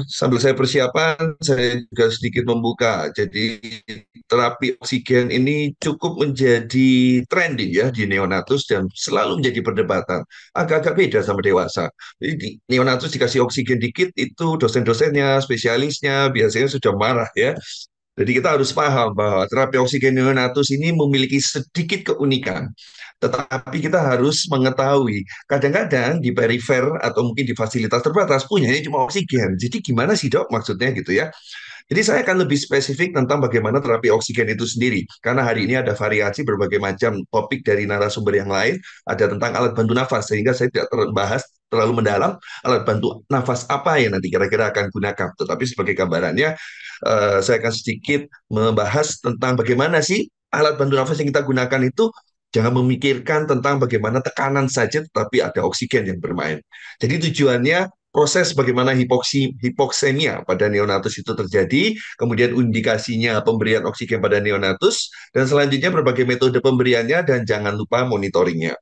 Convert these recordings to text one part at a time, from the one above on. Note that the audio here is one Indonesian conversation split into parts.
Sambil saya persiapan, saya juga sedikit membuka. Jadi terapi oksigen ini cukup menjadi trending ya di neonatus dan selalu menjadi perdebatan. Agak-agak beda sama dewasa. Jadi di neonatus dikasih oksigen dikit, itu dosen-dosennya, spesialisnya biasanya sudah marah ya. Jadi kita harus paham bahwa terapi oksigen neonatus ini memiliki sedikit keunikan. Tetapi kita harus mengetahui, kadang-kadang di perifer atau mungkin di fasilitas terbatas punyanya cuma oksigen. Jadi gimana sih dok maksudnya gitu ya? Jadi saya akan lebih spesifik tentang bagaimana terapi oksigen itu sendiri. Karena hari ini ada variasi berbagai macam topik dari narasumber yang lain. Ada tentang alat bantu nafas, sehingga saya tidak terbahas terlalu mendalam alat bantu nafas apa yang nanti kira-kira akan gunakan. Tetapi sebagai gambarannya, saya akan sedikit membahas tentang bagaimana sih alat bantu nafas yang kita gunakan itu jangan memikirkan tentang bagaimana tekanan saja, tetapi ada oksigen yang bermain. Jadi tujuannya proses bagaimana hipoksemia pada neonatus itu terjadi, kemudian indikasinya pemberian oksigen pada neonatus, dan selanjutnya berbagai metode pemberiannya, dan jangan lupa monitoringnya.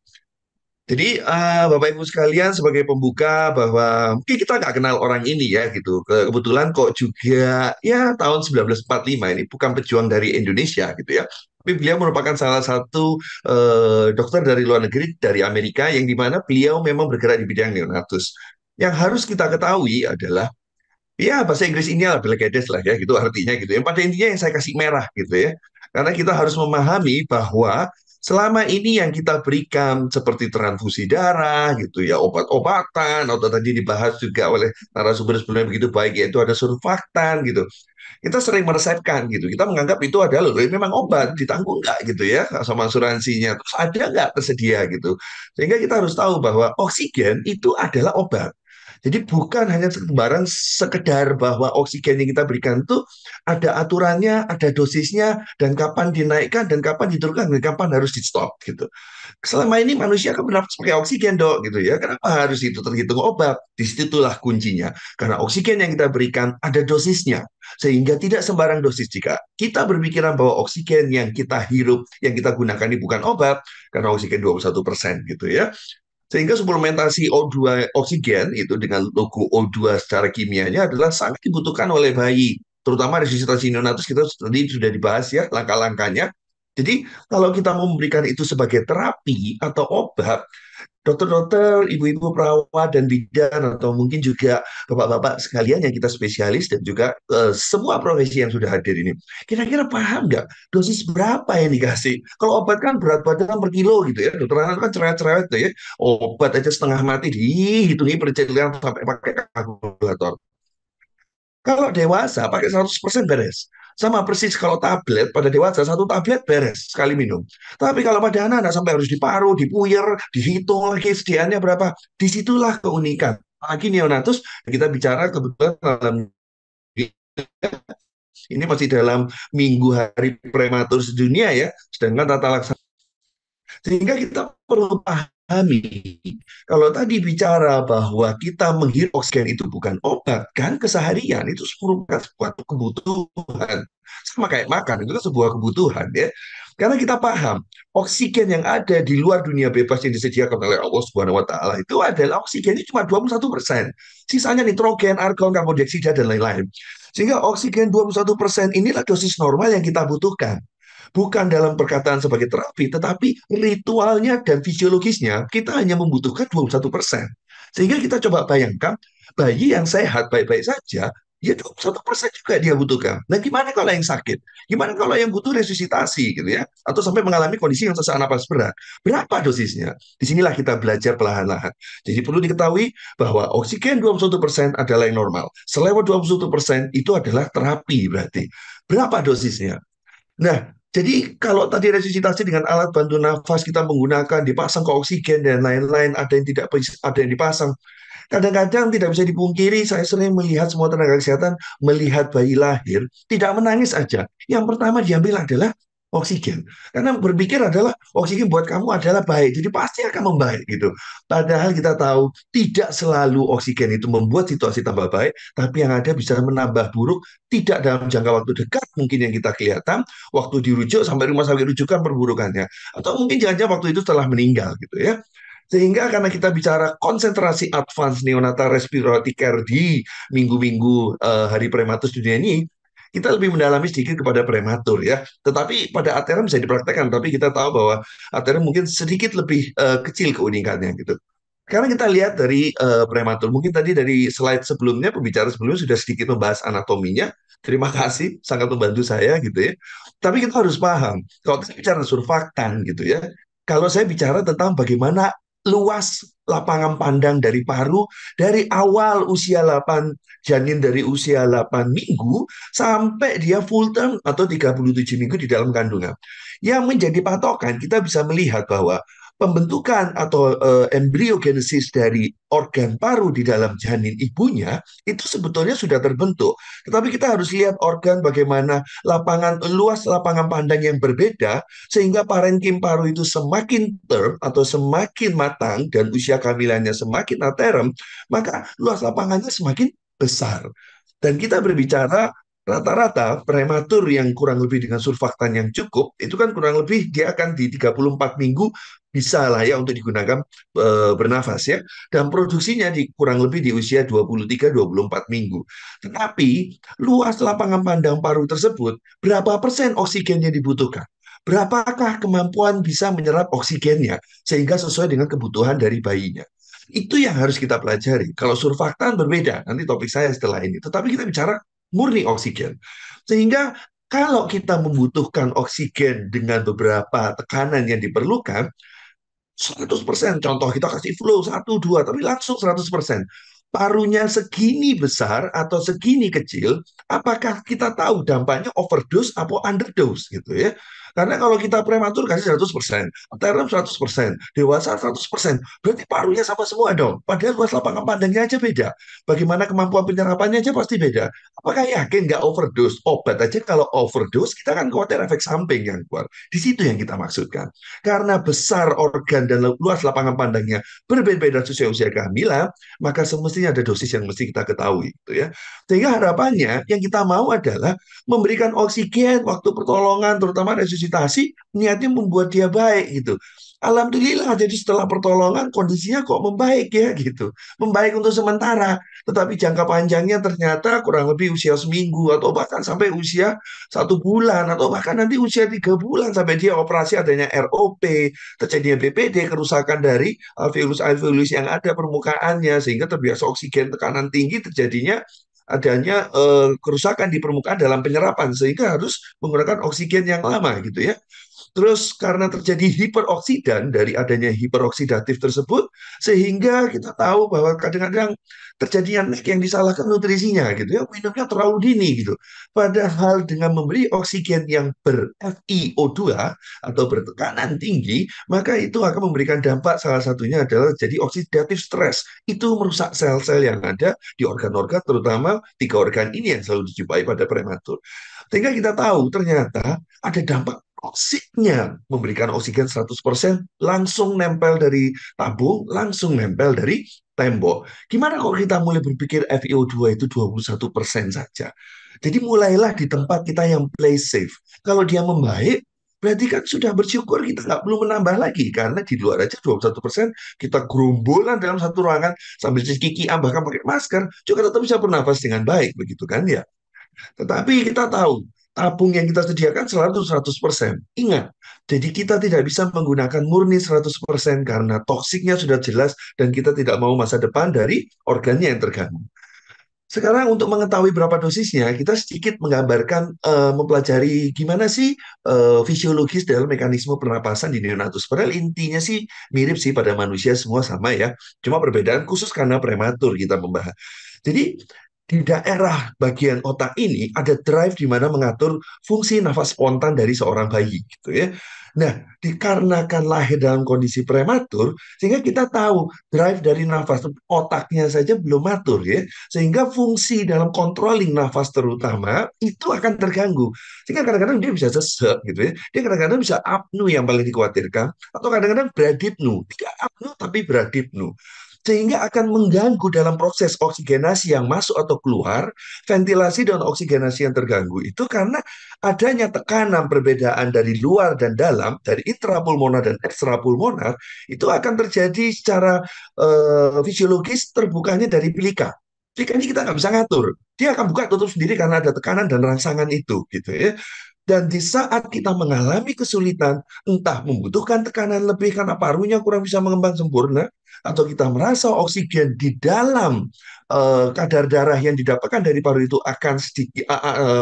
Jadi Bapak Ibu sekalian sebagai pembuka bahwa mungkin kita nggak kenal orang ini ya gitu. Kebetulan kok juga ya tahun 1945 ini bukan pejuang dari Indonesia gitu ya. Tapi beliau merupakan salah satu dokter dari luar negeri dari Amerika yang dimana beliau memang bergerak di bidang neonatus. Yang harus kita ketahui adalah ya bahasa Inggris ini adalah Belegedes lah ya gitu artinya gitu. Yang pada intinya yang saya kasih merah gitu ya. Karena kita harus memahami bahwa selama ini yang kita berikan seperti transfusi darah gitu ya, obat-obatan atau tadi dibahas juga oleh narasumber sebelumnya begitu baik yaitu ada surfaktan gitu. Kita sering meresepkan gitu. Kita menganggap itu adalah loh, memang obat ditanggung nggak gitu ya sama asuransinya. Terus ada nggak tersedia gitu. Sehingga kita harus tahu bahwa oksigen itu adalah obat. Jadi bukan hanya sembarang sekedar bahwa oksigen yang kita berikan itu ada aturannya, ada dosisnya, dan kapan dinaikkan, dan kapan diturunkan, dan kapan harus di stop gitu. Selama ini manusia kan bernafas pakai oksigen dok gitu ya. Kenapa harus itu terhitung obat? Disitulah kuncinya. Karena oksigen yang kita berikan ada dosisnya. Sehingga tidak sembarang dosis jika kita berpikiran bahwa oksigen yang kita hirup, yang kita gunakan ini bukan obat, karena oksigen 21% gitu ya. Sehingga suplementasi O2 oksigen itu dengan logo O2 secara kimianya adalah sangat dibutuhkan oleh bayi. Terutama resusitasi neonatus kita tadi sudah dibahas ya langkah-langkahnya. Jadi kalau kita mau memberikan itu sebagai terapi atau obat, dokter-dokter, ibu-ibu perawat dan bidan atau mungkin juga bapak-bapak sekalian yang kita spesialis dan juga semua profesi yang sudah hadir ini. Kira-kira paham nggak dosis berapa yang dikasih? Kalau obat kan berat badan per kilo gitu ya. Dokter anak kan cerewet-cerewet tuh ya. Obat aja setengah mati dihitungi percelian sampai pakai kalkulator. Kalau dewasa pakai 100% beres. Sama persis kalau tablet pada dewasa satu tablet beres sekali minum. Tapi kalau pada anak-anak sampai harus diparuh, dipuyer, dihitung lagi sediaannya berapa. Disitulah keunikan. Lagi neonatus kita bicara kebetulan dalam ini masih dalam minggu hari prematur sedunia ya. Sedangkan tata laksana sehingga kita perlu pahami, kalau tadi bicara bahwa kita menghirup oksigen itu bukan obat, kan keseharian itu merupakan sebuah kebutuhan. Sama kayak makan, itu kan sebuah kebutuhan ya. Karena kita paham, oksigen yang ada di luar dunia bebas yang disediakan oleh Allah Subhanahu wa Ta'ala itu adalah oksigennya cuma 21%. Sisanya nitrogen, argon, karbon dioksida, dan lain-lain. Sehingga oksigen 21% inilah dosis normal yang kita butuhkan. Bukan dalam perkataan sebagai terapi, tetapi ritualnya dan fisiologisnya kita hanya membutuhkan 21%. Sehingga kita coba bayangkan, bayi yang sehat baik-baik saja, ya 21% juga dia butuhkan. Nah, gimana kalau yang sakit? Gimana kalau yang butuh resusitasi gitu ya? Atau sampai mengalami kondisi yang sesak napas berat? Berapa dosisnya? Disinilah kita belajar perlahan-lahan. Jadi perlu diketahui bahwa oksigen 21% adalah yang normal. Selewat 21% itu adalah terapi berarti. Berapa dosisnya? Nah, jadi kalau tadi resusitasi dengan alat bantu nafas kita menggunakan dipasang ke oksigen dan lain-lain, ada yang tidak ada yang dipasang. Kadang-kadang tidak bisa dipungkiri, saya sering melihat semua tenaga kesehatan melihat bayi lahir tidak menangis aja. Yang pertama diambil adalah oksigen. Karena berpikir adalah oksigen buat kamu adalah baik, jadi pasti akan membaik gitu. Padahal kita tahu tidak selalu oksigen itu membuat situasi tambah baik, tapi yang ada bisa menambah buruk, tidak dalam jangka waktu dekat mungkin yang kita kelihatan, waktu dirujuk sampai rumah sakit rujukan perburukannya. Atau mungkin jangan-jangan waktu itu setelah meninggal gitu ya. Sehingga karena kita bicara konsentrasi advance neonatal respiratory care di minggu-minggu hari prematus dunia ini, kita lebih mendalami sedikit kepada prematur ya. Tetapi pada Athera bisa dipraktekkan, tapi kita tahu bahwa Athera mungkin sedikit lebih kecil keunikannya gitu. Karena kita lihat dari prematur, mungkin tadi dari slide sebelumnya, pembicara sebelumnya sudah sedikit membahas anatominya. Terima kasih, sangat membantu saya gitu ya. Tapi kita harus paham, kalau kita bicara surfaktan gitu ya, kalau saya bicara tentang bagaimana luas lapangan pandang dari paru dari awal usia 8 janin dari usia 8 minggu sampai dia full term atau 37 minggu di dalam kandungan. Yang menjadi patokan kita bisa melihat bahwa pembentukan atau embryogenesis dari organ paru di dalam janin ibunya itu sebetulnya sudah terbentuk. Tetapi kita harus lihat organ bagaimana luas lapangan pandang yang berbeda sehingga parenkim paru itu semakin term atau semakin matang dan usia kehamilannya semakin aterem, maka luas lapangannya semakin besar. Dan kita berbicara rata-rata prematur yang kurang lebih dengan surfaktan yang cukup, itu kan kurang lebih dia akan di 34 minggu bisa lah ya untuk digunakan bernafas ya. Dan produksinya kurang lebih di usia 23-24 minggu. Tetapi luas lapangan pandang paru tersebut, berapa persen oksigen yang dibutuhkan? Berapakah kemampuan bisa menyerap oksigennya sehingga sesuai dengan kebutuhan dari bayinya? Itu yang harus kita pelajari. Kalau surfaktan berbeda, nanti topik saya setelah ini. Tetapi kita bicara murni oksigen. Sehingga kalau kita membutuhkan oksigen dengan beberapa tekanan yang diperlukan, 100%, contoh kita kasih flow 1, 2, tapi langsung 100%. Parunya segini besar atau segini kecil, apakah kita tahu dampaknya overdose atau underdose gitu ya? Karena kalau kita prematur kasih 100%, term 100%, dewasa 100%, berarti parunya sama semua dong. Padahal luas lapangan pandangnya aja beda. Bagaimana kemampuan penyerapannya aja pasti beda. Apakah yakin nggak overdose? Obat aja kalau overdose, kita kan khawatir efek samping yang keluar. Di situ yang kita maksudkan. Karena besar organ dan luas lapangan pandangnya berbeda-beda sesuai usia kehamilan, maka semestinya ada dosis yang mesti kita ketahui, gitu ya. Sehingga harapannya yang kita mau adalah memberikan oksigen waktu pertolongan, terutama resusitasi, niatnya membuat dia baik gitu. Alhamdulillah, jadi setelah pertolongan kondisinya kok membaik ya gitu. Membaik untuk sementara, tetapi jangka panjangnya ternyata kurang lebih usia seminggu atau bahkan sampai usia 1 bulan atau bahkan nanti usia 3 bulan sampai dia operasi adanya ROP, terjadinya BPD, kerusakan dari alveolus-alveolus yang ada permukaannya sehingga terbiasa oksigen tekanan tinggi terjadinya adanya kerusakan di permukaan dalam penyerapan sehingga harus menggunakan oksigen yang lama gitu ya. Terus karena terjadi hiperoksidan dari adanya hiperoksidatif tersebut, sehingga kita tahu bahwa kadang-kadang terjadi yang disalahkan nutrisinya gitu ya, minumnya terlalu dini gitu. Padahal dengan memberi oksigen yang ber-FiO2 atau bertekanan tinggi, maka itu akan memberikan dampak salah satunya adalah jadi oksidatif stres. Itu merusak sel-sel yang ada di organ-organ, terutama 3 organ ini yang selalu dijumpai pada prematur. Sehingga kita tahu ternyata ada dampak toksiknya memberikan oksigen 100% langsung nempel dari tabung, langsung nempel dari tembok. Gimana kalau kita mulai berpikir FiO2 itu 21% saja? Jadi mulailah di tempat kita yang play safe. Kalau dia membaik, berarti kan sudah bersyukur kita nggak perlu menambah lagi. Karena di luar aja 21% kita gerombolan dalam satu ruangan sambil cuci gigi, bahkan pakai masker, juga tetap bisa bernafas dengan baik. Begitu kan ya? Tetapi kita tahu, tabung yang kita sediakan selalu 100%. Ingat, jadi kita tidak bisa menggunakan murni 100% karena toksiknya sudah jelas dan kita tidak mau masa depan dari organnya yang terganggu. Sekarang untuk mengetahui berapa dosisnya, kita sedikit menggambarkan, mempelajari gimana sih fisiologis dalam mekanisme pernapasan di neonatus. Padahal intinya sih mirip sih pada manusia semua sama ya. Cuma perbedaan khusus karena prematur kita membahas. Jadi di daerah bagian otak ini ada drive di mana mengatur fungsi nafas spontan dari seorang bayi gitu ya. Nah, dikarenakan lahir dalam kondisi prematur, sehingga kita tahu drive dari nafas otaknya saja belum matur ya, sehingga fungsi dalam controlling nafas terutama itu akan terganggu. Sehingga kadang-kadang dia bisa sesek gitu ya. Dia kadang-kadang bisa apnu yang paling dikhawatirkan atau kadang-kadang bradipnu. Tidak apnu tapi bradipnu. sehingga akan mengganggu dalam proses oksigenasi yang masuk atau keluar. Ventilasi dan oksigenasi yang terganggu itu karena adanya tekanan perbedaan dari luar dan dalam, dari intrapulmonar dan ekstrapulmonar, itu akan terjadi secara fisiologis terbukanya dari pilika. Pilika ini kita nggak bisa ngatur. Dia akan buka tutup sendiri karena ada tekanan dan rangsangan itu, gitu ya. Dan di saat kita mengalami kesulitan, entah membutuhkan tekanan lebih karena parunya kurang bisa mengembang sempurna, atau kita merasa oksigen di dalam kadar darah yang didapatkan dari paru itu akan sedikit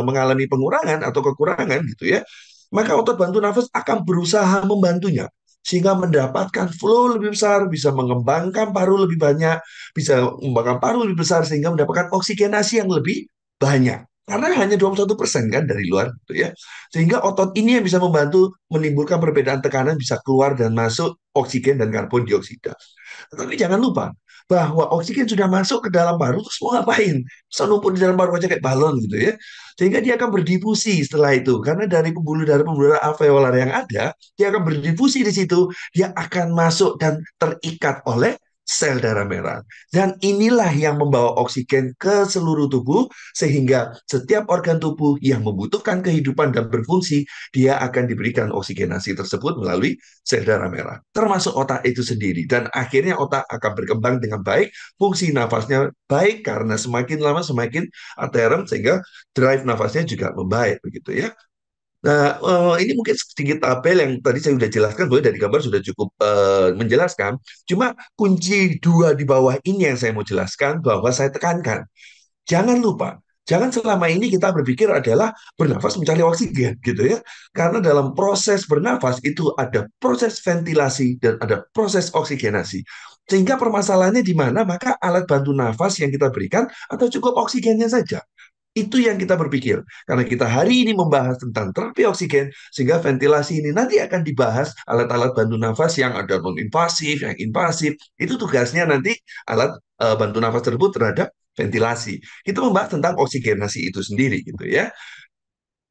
mengalami pengurangan atau kekurangan gitu ya, maka otot bantu nafas akan berusaha membantunya sehingga mendapatkan flow lebih besar, bisa mengembangkan paru lebih banyak, bisa mengembangkan paru lebih besar sehingga mendapatkan oksigenasi yang lebih banyak. Karena hanya 21% kan dari luar gitu ya. Sehingga otot ini yang bisa membantu menimbulkan perbedaan tekanan bisa keluar dan masuk oksigen dan karbon dioksida. Tetapi jangan lupa bahwa oksigen sudah masuk ke dalam paru, terus mau ngapain? Bisa numpuk di dalam paru aja kayak balon gitu ya. Sehingga dia akan berdifusi setelah itu. Karena dari pembuluh darah alveolar yang ada, dia akan berdifusi di situ. Dia akan masuk dan terikat oleh sel darah merah. Dan inilah yang membawa oksigen ke seluruh tubuh, sehingga setiap organ tubuh yang membutuhkan kehidupan dan berfungsi, dia akan diberikan oksigenasi tersebut melalui sel darah merah, termasuk otak itu sendiri. Dan akhirnya otak akan berkembang dengan baik, fungsi nafasnya baik karena semakin lama semakin aterem, sehingga drive nafasnya juga membaik begitu ya. Nah, ini mungkin sedikit tabel yang tadi saya sudah jelaskan, boleh dari gambar sudah cukup menjelaskan. Cuma kunci dua di bawah ini yang saya mau jelaskan bahwa saya tekankan. Jangan lupa, jangan selama ini kita berpikir adalah bernafas mencari oksigen gitu ya. Karena dalam proses bernafas itu ada proses ventilasi dan ada proses oksigenasi. Sehingga permasalahannya di mana? Maka alat bantu nafas yang kita berikan atau cukup oksigennya saja. Itu yang kita berpikir. Karena kita hari ini membahas tentang terapi oksigen, sehingga ventilasi ini nanti akan dibahas alat-alat bantu nafas yang ada non-invasif, yang invasif. Itu tugasnya nanti alat bantu nafas tersebut terhadap ventilasi. Kita membahas tentang oksigenasi itu sendiri gitu ya.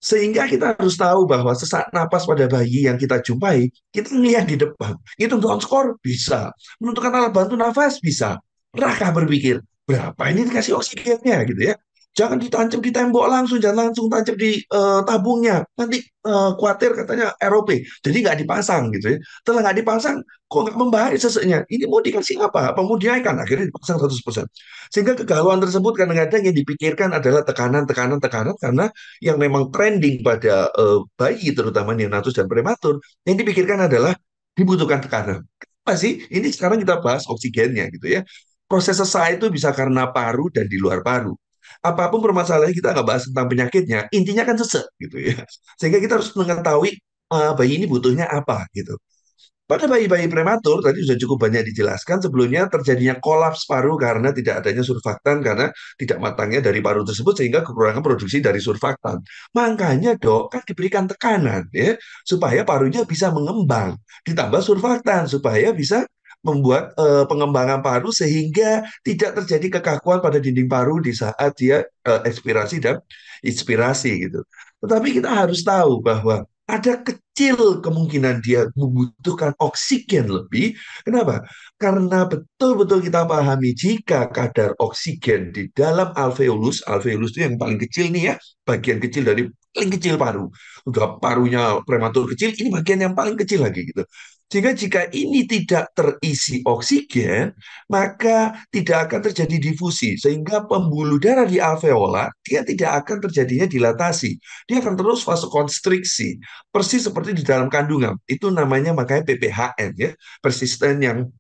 Sehingga kita harus tahu bahwa sesak napas pada bayi yang kita jumpai, kita lihat di depan. Itu untuk skor bisa. Menentukan alat bantu nafas bisa. Pernahkah berpikir, berapa ini dikasih oksigennya gitu ya. Jangan ditancap di tembok langsung, jangan langsung tancap di tabungnya. Nanti khawatir katanya ROP. Jadi nggak dipasang gitu ya. Setelah nggak dipasang, kok nggak membaik seseknya. Ini mau dikasih apa? Apa mau dinaikkan? Akhirnya dipasang 100%. Sehingga kegalauan tersebut kadang-kadang yang dipikirkan adalah tekanan, tekanan, tekanan. Karena yang memang trending pada bayi, terutama neonatus dan prematur, yang dipikirkan adalah dibutuhkan tekanan. Kenapa sih? Ini sekarang kita bahas oksigennya gitu ya. Proses sesak itu bisa karena paru dan di luar paru. Apapun permasalahannya kita nggak bahas tentang penyakitnya, intinya kan sesek gitu ya. Sehingga kita harus mengetahui bayi ini butuhnya apa gitu. Pada bayi-bayi prematur, tadi sudah cukup banyak dijelaskan, sebelumnya terjadinya kolaps paru karena tidak adanya surfaktan, karena tidak matangnya dari paru tersebut, sehingga kekurangan produksi dari surfaktan. Makanya dok, kan diberikan tekanan ya, supaya parunya bisa mengembang, ditambah surfaktan, supaya bisa membuat pengembangan paru, sehingga tidak terjadi kekakuan pada dinding paru di saat dia ekspirasi dan inspirasi gitu. Tetapi kita harus tahu bahwa ada kecil kemungkinan dia membutuhkan oksigen lebih. Kenapa? Karena betul-betul kita pahami jika kadar oksigen di dalam alveolus, alveolus itu yang paling kecil nih ya, bagian kecil dari paling kecil paru. Udah parunya prematur kecil, ini bagian yang paling kecil lagi gitu. Sehingga jika ini tidak terisi oksigen, maka tidak akan terjadi difusi. Sehingga pembuluh darah di alveola, dia tidak akan terjadinya dilatasi. Dia akan terus vasokonstriksi. Persis seperti di dalam kandungan. Itu namanya makanya PPHN ya, persisten yang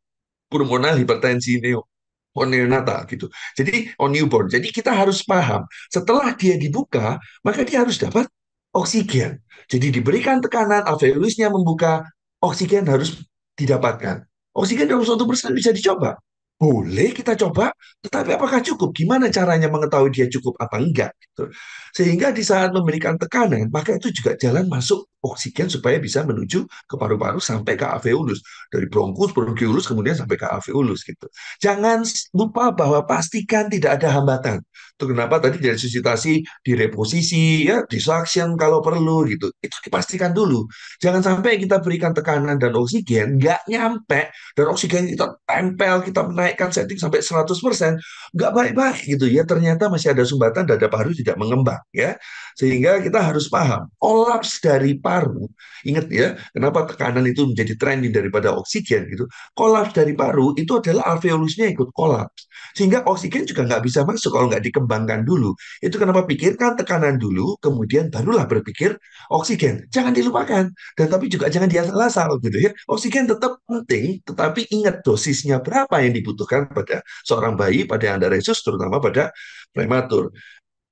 pulmonal hipertensi neonata gitu. Jadi on newborn. Jadi kita harus paham, setelah dia dibuka, maka dia harus dapat oksigen. Jadi diberikan tekanan, alveolusnya membuka, oksigen harus didapatkan. Oksigen dalam 1% bisa dicoba. Boleh kita coba, tetapi apakah cukup? Gimana caranya mengetahui dia cukup apa enggak? Gitu. Sehingga di saat memberikan tekanan, maka itu juga jalan masuk oksigen supaya bisa menuju ke paru-paru sampai ke alveolus. Dari bronkus, bronkiolus, kemudian sampai ke alveolus gitu. Jangan lupa bahwa pastikan tidak ada hambatan. Itu kenapa tadi dari resusitasi, direposisi, ya, disuction kalau perlu gitu. Itu dipastikan dulu. Jangan sampai kita berikan tekanan dan oksigen, nggak nyampe, dan oksigen kita tempel, kita menaikkan setting sampai 100%, nggak baik-baik gitu ya. Ternyata masih ada sumbatan dada paru tidak mengembang ya. Sehingga kita harus paham, kolaps dari paru, ingat ya, kenapa tekanan itu menjadi trending daripada oksigen gitu. Kolaps dari paru itu adalah alveolusnya ikut kolaps. Sehingga oksigen juga nggak bisa masuk kalau nggak dikembangkan dulu. Itu kenapa pikirkan tekanan dulu, kemudian barulah berpikir oksigen. Jangan dilupakan. Dan tapi juga jangan diasal-asal gitu ya. Oksigen tetap penting, tetapi ingat dosisnya berapa yang dibutuhkan pada seorang bayi, pada yang ada resus, terutama pada prematur.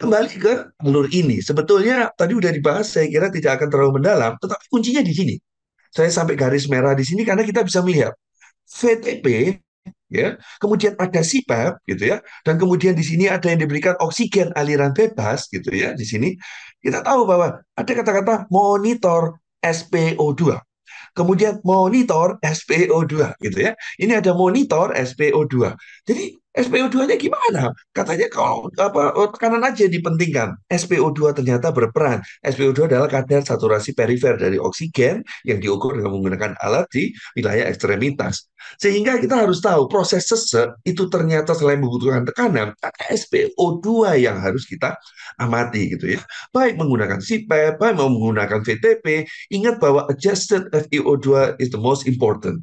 Kembali ke alur ini, sebetulnya tadi udah dibahas, saya kira tidak akan terlalu mendalam, tetapi kuncinya di sini. Saya sampai garis merah di sini karena kita bisa melihat VTP, ya, kemudian ada CPAP gitu ya, dan kemudian di sini ada yang diberikan oksigen aliran bebas gitu ya. Di sini kita tahu bahwa ada kata-kata monitor SpO2. Kemudian monitor SpO2 gitu ya. Ini ada monitor SpO2. Jadi SpO2-nya gimana? Katanya kalau apa tekanan aja dipentingkan. SpO2 ternyata berperan. SpO2 adalah kadar saturasi perifer dari oksigen yang diukur dengan menggunakan alat di wilayah ekstremitas. Sehingga kita harus tahu proses sesek itu ternyata selain membutuhkan tekanan, ada SpO2 yang harus kita amati gitu ya. Baik menggunakan CPAP, baik menggunakan VTP, ingat bahwa adjusted FiO2 is the most important.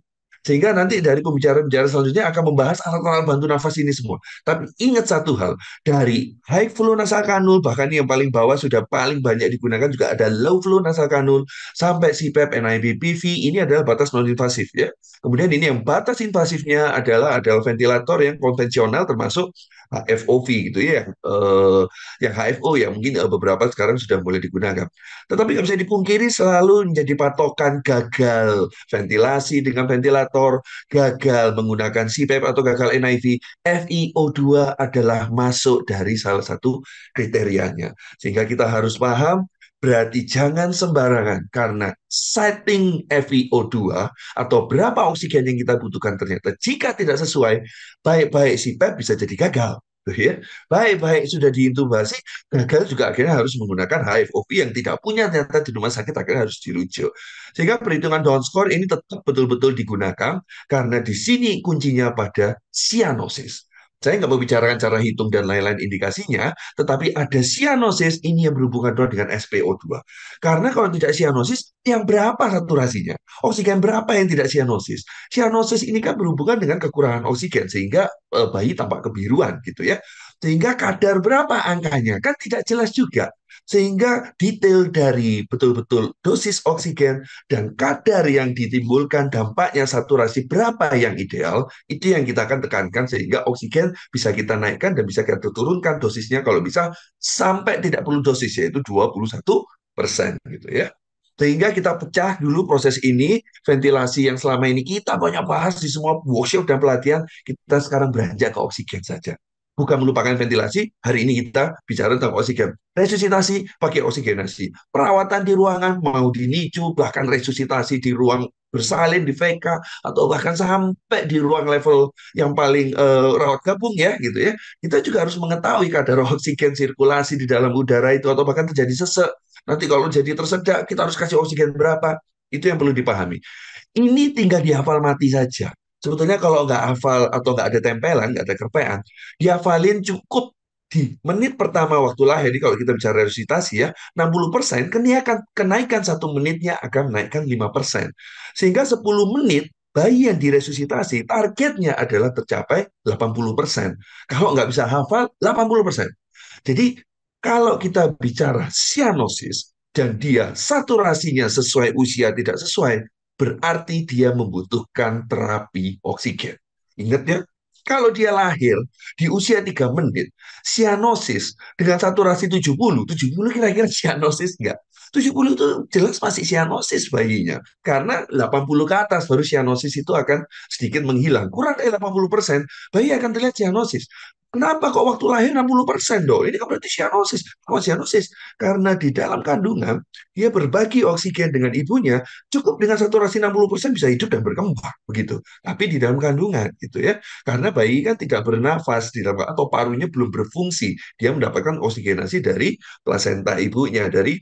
Sehingga nanti dari pembicara-pembicara selanjutnya akan membahas alat-alat bantu nafas ini semua. Tapi ingat satu hal, dari high flow nasal kanul, bahkan yang paling bawah sudah paling banyak digunakan juga ada low flow nasal kanul, sampai CPAP, NIB, PV, ini adalah batas non-invasif ya. Kemudian ini yang batas invasifnya adalah ventilator yang konvensional termasuk HFOV gitu ya, yang HFO ya mungkin beberapa sekarang sudah mulai digunakan. Tetapi nggak bisa dipungkiri selalu menjadi patokan gagal ventilasi dengan ventilator, gagal menggunakan CPAP atau gagal NIV, FiO2 adalah masuk dari salah satu kriterianya. Sehingga kita harus paham, berarti jangan sembarangan karena setting FiO2 atau berapa oksigen yang kita butuhkan ternyata jika tidak sesuai, baik-baik CPAP bisa jadi gagal. Ya, baik-baik sudah diintubasi, gagal juga akhirnya harus menggunakan HFOV yang tidak punya ternyata di rumah sakit akhirnya harus dirujuk. Sehingga perhitungan downscore ini tetap betul-betul digunakan karena di sini kuncinya pada cyanosis. Saya nggak mau bicarakan cara hitung dan lain-lain indikasinya, tetapi ada cyanosis ini yang berhubungan dengan SpO2. Karena kalau tidak cyanosis, yang berapa saturasinya? Oksigen berapa yang tidak cyanosis? Cyanosis ini kan berhubungan dengan kekurangan oksigen, sehingga bayi tampak kebiruan gitu ya. Sehingga kadar berapa angkanya kan tidak jelas juga. Sehingga detail dari betul-betul dosis oksigen dan kadar yang ditimbulkan dampaknya saturasi berapa yang ideal, itu yang kita akan tekankan sehingga oksigen bisa kita naikkan dan bisa kita turunkan dosisnya kalau bisa sampai tidak perlu dosis yaitu 21% gitu ya. Sehingga kita pecah dulu proses ini, ventilasi yang selama ini kita banyak bahas di semua workshop dan pelatihan, kita sekarang beranjak ke oksigen saja. Bukan melupakan ventilasi, hari ini kita bicara tentang oksigen. Resusitasi pakai oksigenasi. Perawatan di ruangan, mau di NICU, bahkan resusitasi di ruang bersalin, di VK, atau bahkan sampai di ruang level yang paling rawat gabung ya, gitu ya. Kita juga harus mengetahui kadar oksigen sirkulasi di dalam udara itu, atau bahkan terjadi sesek. Nanti kalau jadi tersedak, kita harus kasih oksigen berapa. Itu yang perlu dipahami. Ini tinggal dihafal mati saja. Sebetulnya kalau nggak hafal atau nggak ada tempelan, nggak ada kerpean, dihafalin cukup di menit pertama waktu lahir. Jadi kalau kita bicara resusitasi ya, 60%, kenaikan 1 menitnya akan menaikkan 5%. Sehingga 10 menit bayi yang diresusitasi, targetnya adalah tercapai 80%. Kalau nggak bisa hafal, 80%. Jadi kalau kita bicara cyanosis dan dia saturasinya sesuai usia tidak sesuai, berarti dia membutuhkan terapi oksigen. Ingat ya, kalau dia lahir di usia 3 menit, cyanosis dengan saturasi 70 kira-kira cyanosis enggak? 70 itu jelas masih cyanosis bayinya. Karena 80 ke atas baru cyanosis itu akan sedikit menghilang. Kurang dari 80%, bayi akan terlihat cyanosis. Kenapa kok waktu lahir 60% dong? Ini kan berarti cyanosis. Apa cyanosis? Karena di dalam kandungan, dia berbagi oksigen dengan ibunya, cukup dengan saturasi 60% bisa hidup dan berkembang. Begitu. Tapi di dalam kandungan, gitu ya. Karena bayi kan tidak bernafas, di dalam, atau parunya belum berfungsi. Dia mendapatkan oksigenasi dari plasenta ibunya, dari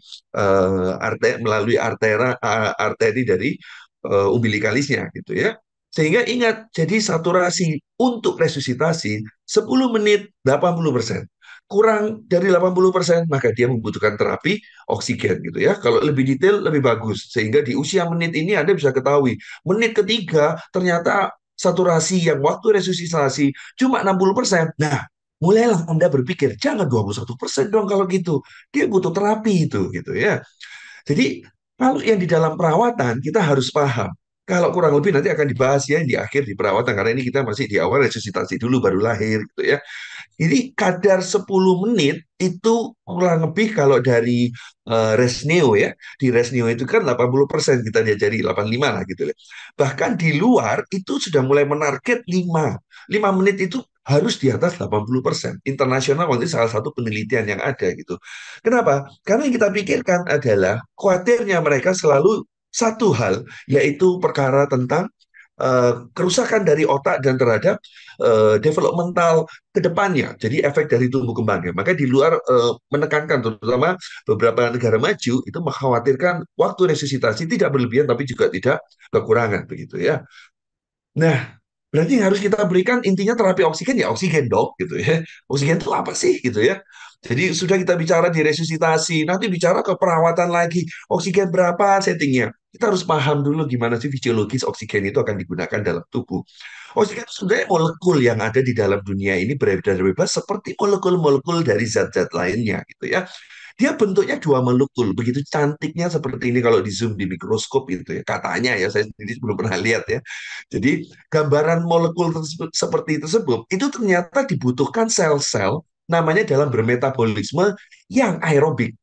melalui arteri dari umbilikalisnya, gitu ya. Sehingga ingat, jadi saturasi untuk resusitasi 10 menit 80%. Kurang dari 80%, maka dia membutuhkan terapi oksigen gitu ya. Kalau lebih detail, lebih bagus. Sehingga di usia menit ini Anda bisa ketahui, menit ketiga ternyata saturasi yang waktu resusitasi cuma 60%. Nah, mulailah Anda berpikir, jangan 21% dong kalau gitu. Dia butuh terapi itu gitu ya. Jadi kalau yang di dalam perawatan kita harus paham. Kalau kurang lebih nanti akan dibahas ya di akhir di perawatan karena ini kita masih di awal resusitasi dulu baru lahir gitu ya. Jadi kadar 10 menit itu kurang lebih kalau dari Resneo ya. Di Resneo itu kan 80% kita diajari 85 lah gitu ya. Bahkan di luar itu sudah mulai menarget 5. 5 menit itu harus di atas 80%. Internasional waktu itu salah satu penelitian yang ada gitu. Kenapa? Karena yang kita pikirkan adalah khawatirnya mereka selalu satu hal, yaitu perkara tentang kerusakan dari otak dan terhadap developmental ke depannya. Jadi efek dari tumbuh kembangnya. Maka di luar menekankan terutama beberapa negara maju itu mengkhawatirkan waktu resusitasi tidak berlebihan tapi juga tidak kekurangan begitu ya. Nah, berarti yang harus kita berikan intinya terapi oksigen ya oksigen dok gitu ya. Oksigen itu apa sih gitu ya. Jadi sudah kita bicara di resusitasi, nanti bicara ke perawatan lagi. Oksigen berapa settingnya? Kita harus paham dulu gimana sih fisiologis oksigen itu akan digunakan dalam tubuh. Oksigen itu sebenarnya molekul yang ada di dalam dunia ini beredar bebas seperti molekul-molekul dari zat-zat lainnya gitu ya. Dia bentuknya dua molekul, begitu cantiknya seperti ini kalau di zoom di mikroskop itu ya. Katanya ya, saya sendiri belum pernah lihat ya. Jadi gambaran molekul tersebut, seperti tersebut itu ternyata dibutuhkan sel-sel namanya dalam bermetabolisme yang aerobik.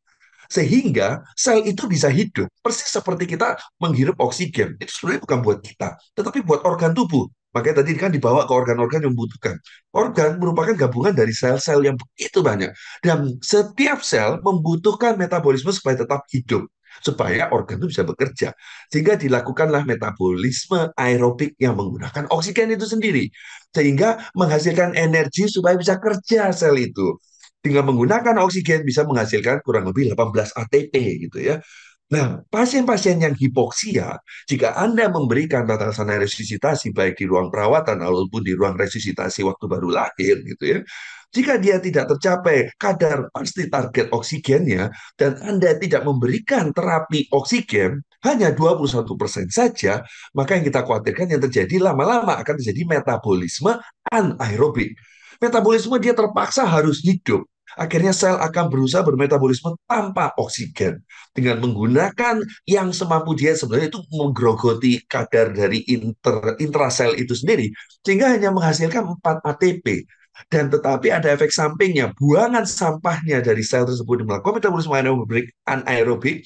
Sehingga sel itu bisa hidup. Persis seperti kita menghirup oksigen. Itu sebenarnya bukan buat kita, tetapi buat organ tubuh. Makanya tadi kan dibawa ke organ-organ yang membutuhkan. Organ merupakan gabungan dari sel-sel yang begitu banyak. Dan setiap sel membutuhkan metabolisme supaya tetap hidup. Supaya organ itu bisa bekerja. Sehingga dilakukanlah metabolisme aerobik yang menggunakan oksigen itu sendiri. Sehingga menghasilkan energi supaya bisa kerja sel itu dengan menggunakan oksigen bisa menghasilkan kurang lebih 18 ATP gitu ya. Nah, pasien-pasien yang hipoksia, jika Anda memberikan tata laksana resusitasi baik di ruang perawatan ataupun di ruang resusitasi waktu baru lahir gitu ya, jika dia tidak tercapai kadar pasti target oksigennya dan Anda tidak memberikan terapi oksigen hanya 21% saja, maka yang kita khawatirkan yang terjadi lama-lama akan terjadi metabolisme anaerobik. Metabolisme dia terpaksa harus hidup. Akhirnya sel akan berusaha bermetabolisme tanpa oksigen dengan menggunakan yang semampu dia sebenarnya itu menggerogoti kadar dari intrasel itu sendiri sehingga hanya menghasilkan 4 ATP dan tetapi ada efek sampingnya buangan sampahnya dari sel tersebut melakukan metabolisme anaerobik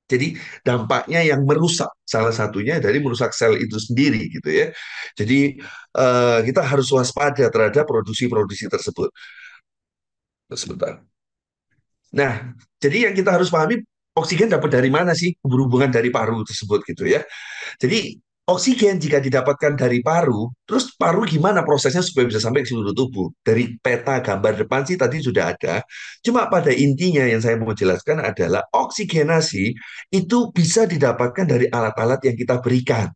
jadi dampaknya yang merusak salah satunya dari merusak sel itu sendiri gitu ya jadi kita harus waspada terhadap produksi-produksi tersebut. Sebentar. Nah, jadi yang kita harus pahami oksigen dapat dari mana sih? Berhubungan dari paru tersebut gitu ya. Jadi oksigen jika didapatkan dari paru, terus paru gimana prosesnya supaya bisa sampai ke seluruh tubuh? Dari peta gambar depan sih tadi sudah ada. Cuma pada intinya yang saya mau jelaskan adalah oksigenasi itu bisa didapatkan dari alat-alat yang kita berikan.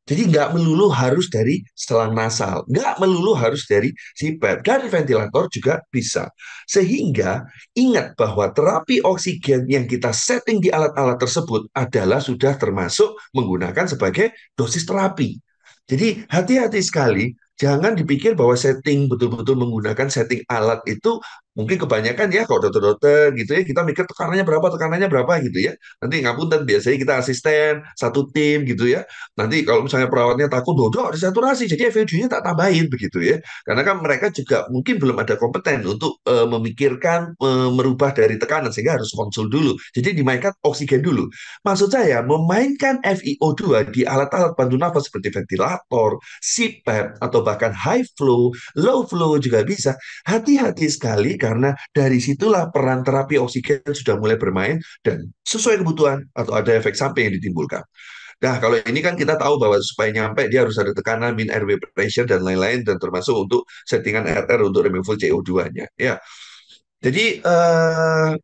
Jadi nggak melulu harus dari selang nasal, nggak melulu harus dari CPAP, dari ventilator juga bisa. Sehingga ingat bahwa terapi oksigen yang kita setting di alat-alat tersebut adalah sudah termasuk menggunakan sebagai dosis terapi. Jadi hati-hati sekali, jangan dipikir bahwa setting betul-betul menggunakan setting alat itu mungkin kebanyakan ya kalau dokter-dokter gitu ya kita mikir tekanannya berapa gitu ya. Nanti ngapunten biasanya kita asisten satu tim gitu ya. Nanti kalau misalnya perawatnya takut, dodo ada saturasi, jadi FED-nya tak tambahin begitu ya. Karena kan mereka juga mungkin belum ada kompeten untuk memikirkan merubah dari tekanan sehingga harus konsul dulu. Jadi dimainkan oksigen dulu. Maksud saya memainkan FiO2 di alat-alat bantu nafas seperti ventilator, CPAP atau bahkan high flow, low flow juga bisa. Hati-hati sekali karena dari situlah peran terapi oksigen sudah mulai bermain dan sesuai kebutuhan atau ada efek samping yang ditimbulkan. Nah, kalau ini kan kita tahu bahwa supaya nyampe dia harus ada tekanan, mean airway pressure dan lain-lain dan termasuk untuk settingan RR untuk removal CO2-nya. Ya, jadi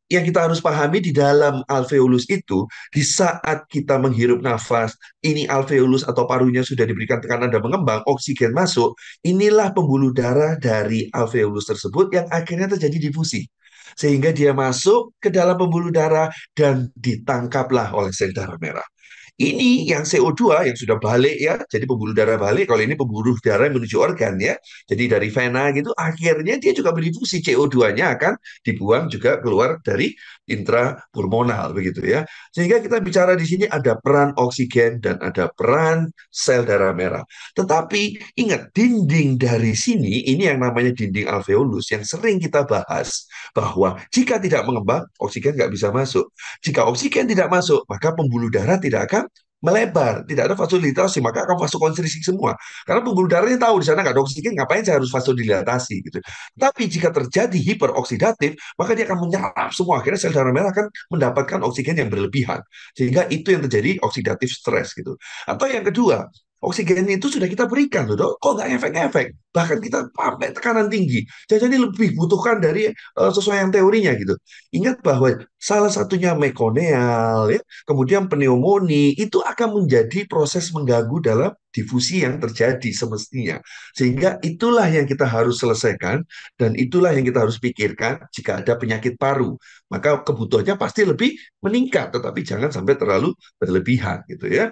yang kita harus pahami di dalam alveolus itu, di saat kita menghirup nafas, ini alveolus atau parunya sudah diberikan tekanan dan mengembang, oksigen masuk, inilah pembuluh darah dari alveolus tersebut yang akhirnya terjadi difusi. Sehingga dia masuk ke dalam pembuluh darah dan ditangkaplah oleh sel darah merah. Ini yang CO2 yang sudah balik ya, jadi pembuluh darah balik. Kalau ini pembuluh darah yang menuju organ ya. Jadi dari vena gitu, akhirnya dia juga berdifusi CO2-nya akan dibuang juga keluar dari intrapulmonal begitu ya. Sehingga kita bicara di sini ada peran oksigen dan ada peran sel darah merah. Tetapi ingat dinding dari sini ini yang namanya dinding alveolus yang sering kita bahas bahwa jika tidak mengembang, oksigen nggak bisa masuk. Jika oksigen tidak masuk, maka pembuluh darah tidak akan melebar, tidak ada vasodilatasi, maka akan vasokonstriksi semua. Karena pembuluh darahnya tahu di sana nggak ada oksigen, ngapain saya harus vasodilatasi gitu. Tapi jika terjadi hiperoksidatif, maka dia akan menyerap semua. Akhirnya sel darah merah akan mendapatkan oksigen yang berlebihan, sehingga itu yang terjadi oksidatif stres gitu. Atau yang kedua, oksigen itu sudah kita berikan loh, dok. Kok nggak efek-efek? Bahkan kita sampai tekanan tinggi. Jadi lebih butuhkan dari sesuai yang teorinya gitu. Ingat bahwa salah satunya mekoneal, ya, kemudian pneumonia itu akan menjadi proses mengganggu dalam difusi yang terjadi semestinya. Sehingga itulah yang kita harus selesaikan dan itulah yang kita harus pikirkan jika ada penyakit paru. Maka kebutuhannya pasti lebih meningkat, tetapi jangan sampai terlalu berlebihan gitu ya.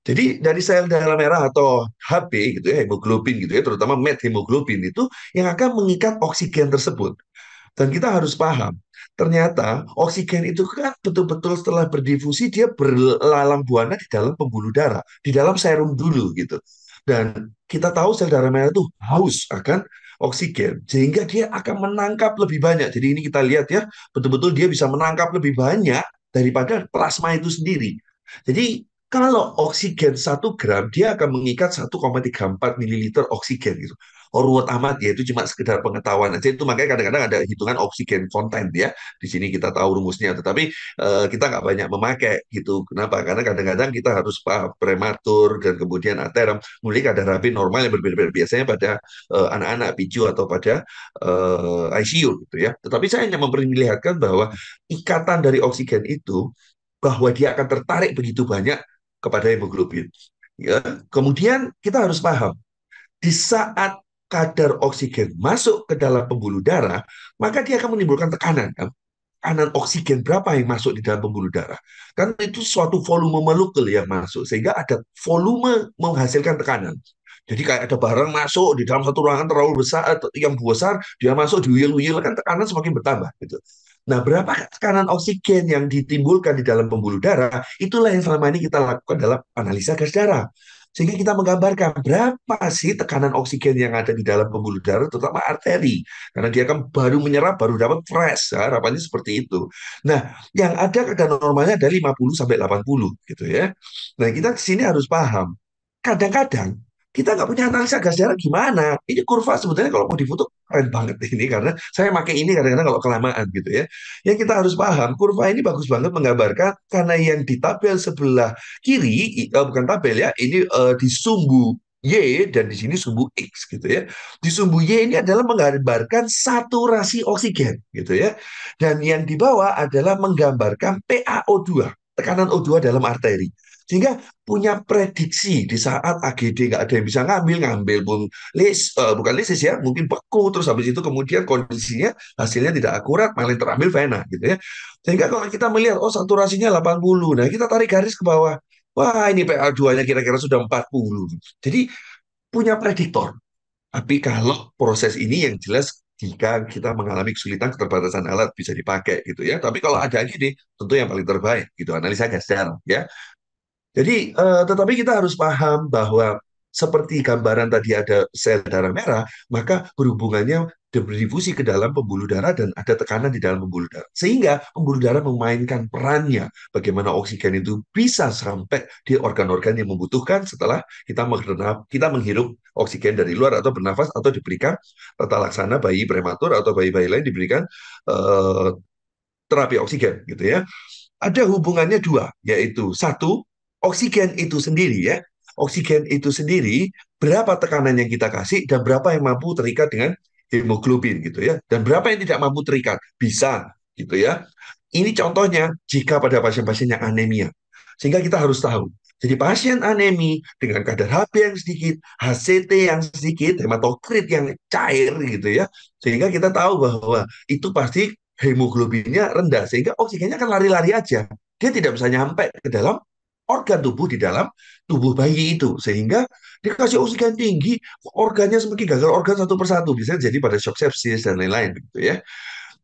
Jadi dari sel darah merah atau HB gitu ya, hemoglobin gitu ya, terutama methemoglobin itu yang akan mengikat oksigen tersebut. Dan kita harus paham, ternyata oksigen itu kan betul-betul setelah berdifusi dia berlalang buana di dalam pembuluh darah, di dalam serum dulu gitu. Dan kita tahu sel darah merah itu haus akan oksigen, sehingga dia akan menangkap lebih banyak. Jadi ini kita lihat ya, betul-betul dia bisa menangkap lebih banyak daripada plasma itu sendiri. Jadi kalau oksigen 1 gram, dia akan mengikat 1,34 mililiter oksigen gitu. Oh, ruwet amat ya, itu cuma sekedar pengetahuan aja. Itu makanya kadang-kadang ada hitungan oksigen content ya. Di sini kita tahu rumusnya, tetapi kita nggak banyak memakai gitu. Kenapa? Karena kadang-kadang kita harus paham prematur dan kemudian aterem, mulai kadar HB normal yang berbeda-beda. Biasanya pada anak-anak PICU atau pada ICU gitu ya. Tetapi saya hanya memperlihatkan bahwa ikatan dari oksigen itu bahwa dia akan tertarik begitu banyak kepada hemoglobin. Ya, kemudian kita harus paham di saat kadar oksigen masuk ke dalam pembuluh darah, maka dia akan menimbulkan tekanan. Kan? Tekanan oksigen berapa yang masuk di dalam pembuluh darah? Karena itu suatu volume molekul yang masuk, sehingga ada volume menghasilkan tekanan. Jadi kayak ada barang masuk di dalam satu ruangan terlalu besar, yang besar, dia masuk diuyil-uyil kan tekanan semakin bertambah gitu. Nah, berapa tekanan oksigen yang ditimbulkan di dalam pembuluh darah, itulah yang selama ini kita lakukan dalam analisa gas darah. Sehingga kita menggambarkan berapa sih tekanan oksigen yang ada di dalam pembuluh darah, terutama arteri. Karena dia kan baru menyerap, baru dapat fresh. Ya, harapannya seperti itu. Nah, yang ada kadar normalnya dari 50 sampai 80 gitu ya. Nah, kita di sini harus paham. Kadang-kadang kita nggak punya analisa gas darah gimana. Ini kurva sebetulnya kalau mau difoto keren banget ini karena saya pakai ini kadang-kadang kalau kelamaan gitu ya. Yang kita harus paham, kurva ini bagus banget menggambarkan karena yang di tabel sebelah kiri, bukan tabel ya, ini di sumbu Y dan di sini sumbu X gitu ya. Di sumbu Y ini adalah menggambarkan saturasi oksigen gitu ya. Dan yang di bawah adalah menggambarkan PaO2, tekanan O2 dalam arteri. Sehingga punya prediksi di saat AGD nggak ada yang bisa ngambil pun bukan lisis ya, mungkin beku, terus habis itu kemudian kondisinya hasilnya tidak akurat, malah terambil vena gitu ya. Sehingga kalau kita melihat, oh saturasinya 80, nah kita tarik garis ke bawah, wah ini PA2-nya kira-kira sudah 40. Jadi punya prediktor. Tapi kalau proses ini yang jelas jika kita mengalami kesulitan keterbatasan alat bisa dipakai gitu ya. Tapi kalau ada AGD tentu yang paling terbaik gitu analisa gas darah ya. Jadi, tetapi kita harus paham bahwa seperti gambaran tadi ada sel darah merah, maka berhubungannya berdifusi ke dalam pembuluh darah dan ada tekanan di dalam pembuluh darah. Sehingga pembuluh darah memainkan perannya bagaimana oksigen itu bisa sampai di organ-organ yang membutuhkan setelah kita menghirup oksigen dari luar atau bernafas atau diberikan tata laksana bayi prematur atau bayi-bayi lain diberikan eh, terapi oksigen gitu ya. Ada hubungannya dua, yaitu satu, oksigen itu sendiri ya. Oksigen itu sendiri, berapa tekanan yang kita kasih dan berapa yang mampu terikat dengan hemoglobin gitu ya. Dan berapa yang tidak mampu terikat, bisa gitu ya. Ini contohnya jika pada pasien-pasien yang anemia. Sehingga kita harus tahu. Jadi pasien anemi dengan kadar Hb yang sedikit, HCT yang sedikit, hematokrit yang cair gitu ya. Sehingga kita tahu bahwa itu pasti hemoglobinnya rendah sehingga oksigennya akan lari-lari aja. Dia tidak bisa nyampe ke dalam organ tubuh di dalam tubuh bayi itu sehingga dikasih oksigen tinggi organnya semakin gagal organ satu persatu bisa jadi pada shock sepsis dan lain-lain gitu ya.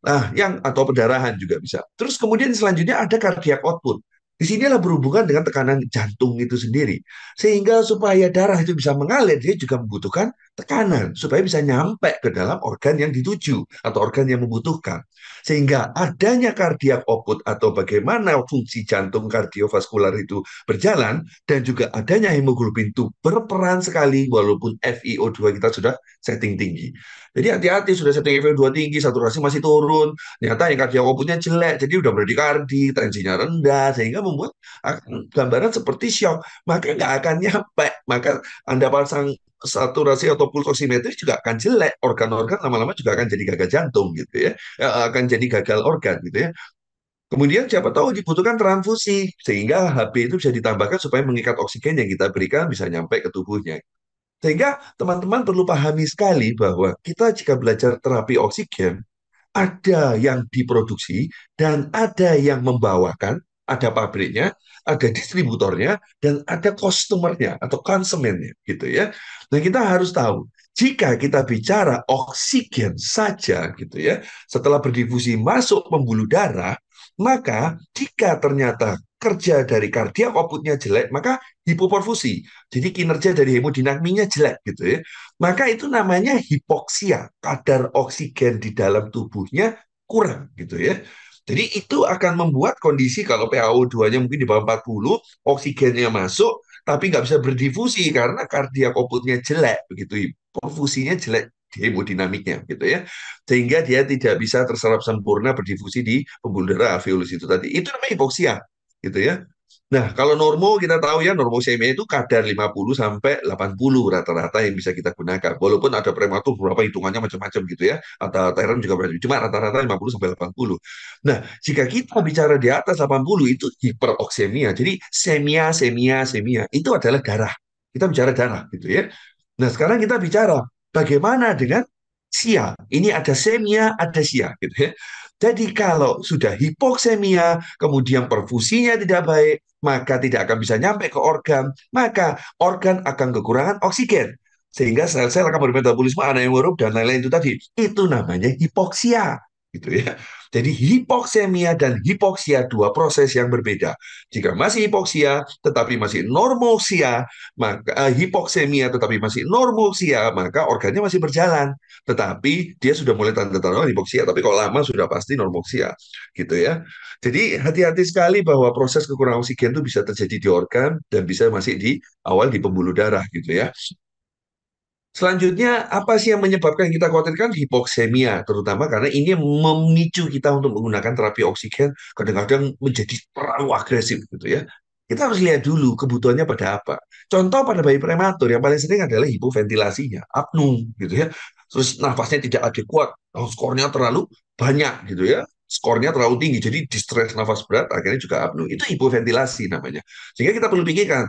Nah, yang atau pendarahan juga bisa. Terus kemudian selanjutnya ada cardiac output. Di sinilah berhubungan dengan tekanan jantung itu sendiri. Sehingga supaya darah itu bisa mengalir, dia juga membutuhkan tekanan supaya bisa nyampe ke dalam organ yang dituju atau organ yang membutuhkan. Sehingga adanya cardiac output atau bagaimana fungsi jantung kardiovaskular itu berjalan dan juga adanya hemoglobin itu berperan sekali walaupun FiO2 kita sudah setting tinggi. Jadi hati-hati sudah setting FiO2 tinggi, saturasi masih turun, ternyata yang kardia outputnya jelek, jadi udah bradikardi, tensinya rendah, sehingga membuat gambaran seperti shock, maka nggak akan nyampe, maka Anda pasang saturasi atau pulse oximetri juga akan jelek, organ-organ lama-lama juga akan jadi gagal jantung gitu ya, akan jadi gagal organ gitu ya. Kemudian siapa tahu dibutuhkan transfusi, sehingga Hb itu bisa ditambahkan supaya mengikat oksigen yang kita berikan bisa nyampe ke tubuhnya. Sehingga teman-teman perlu pahami sekali bahwa kita jika belajar terapi oksigen, ada yang diproduksi dan ada yang membawakan, ada pabriknya, ada distributornya, dan ada customernya atau konsumennya, gitu ya. Nah, kita harus tahu, jika kita bicara oksigen saja, gitu ya, setelah berdifusi masuk pembuluh darah, maka jika ternyata kerja dari kardiak outputnya jelek, maka hipoperfusi. Jadi kinerja dari hemodinamiknya jelek gitu ya. Maka itu namanya hipoksia. Kadar oksigen di dalam tubuhnya kurang gitu ya. Jadi itu akan membuat kondisi kalau PaO2-nya mungkin di bawah 40, oksigennya masuk, tapi nggak bisa berdifusi karena kardiak outputnya jelek begitu, perfusinya jelek di hemodinamiknya gitu ya, sehingga dia tidak bisa terserap sempurna berdifusi di pembuluh darah alveolus itu tadi. Itu namanya hipoksia gitu ya. Nah, kalau normo kita tahu ya, normosemia itu kadar 50 sampai 80 rata-rata yang bisa kita gunakan. Walaupun ada prematur beberapa hitungannya macam-macam gitu ya. Atau terem juga macam cuma rata-rata 50 sampai 80. Nah, jika kita bicara di atas 80 itu hiperoksemia. Jadi semia itu adalah darah. Kita bicara darah gitu ya. Nah, sekarang kita bicara bagaimana dengan sia. Ini ada semia, ada sia gitu ya. Jadi kalau sudah hipoksemia, kemudian perfusinya tidak baik, maka tidak akan bisa nyampe ke organ, maka organ akan kekurangan oksigen. Sehingga sel-sel akan bermetabolisme anaerob dan lain-lain itu tadi. Itu namanya hipoksia. Gitu ya. Jadi hipoksemia dan hipoksia dua proses yang berbeda. Jika masih hipoksia tetapi masih normoksia, maka hipoksemia tetapi masih normoksia, maka organnya masih berjalan. Tetapi dia sudah mulai tanda-tanda hipoksia, tapi kalau lama sudah pasti normoksia. Gitu ya. Jadi hati-hati sekali bahwa proses kekurangan oksigen itu bisa terjadi di organ dan bisa masih di awal di pembuluh darah gitu ya. Selanjutnya, apa sih yang menyebabkan kita khawatirkan hipoksemia, terutama karena ini memicu kita untuk menggunakan terapi oksigen kadang-kadang menjadi terlalu agresif gitu ya. Kita harus lihat dulu kebutuhannya pada apa. Contoh pada bayi prematur yang paling sering adalah hipoventilasinya, apnea gitu ya. Terus nafasnya tidak adekuat, skornya terlalu banyak gitu ya. Skornya terlalu tinggi, jadi distress nafas berat, akhirnya juga apnea. Itu hipoventilasi namanya. Sehingga kita perlu pikirkan,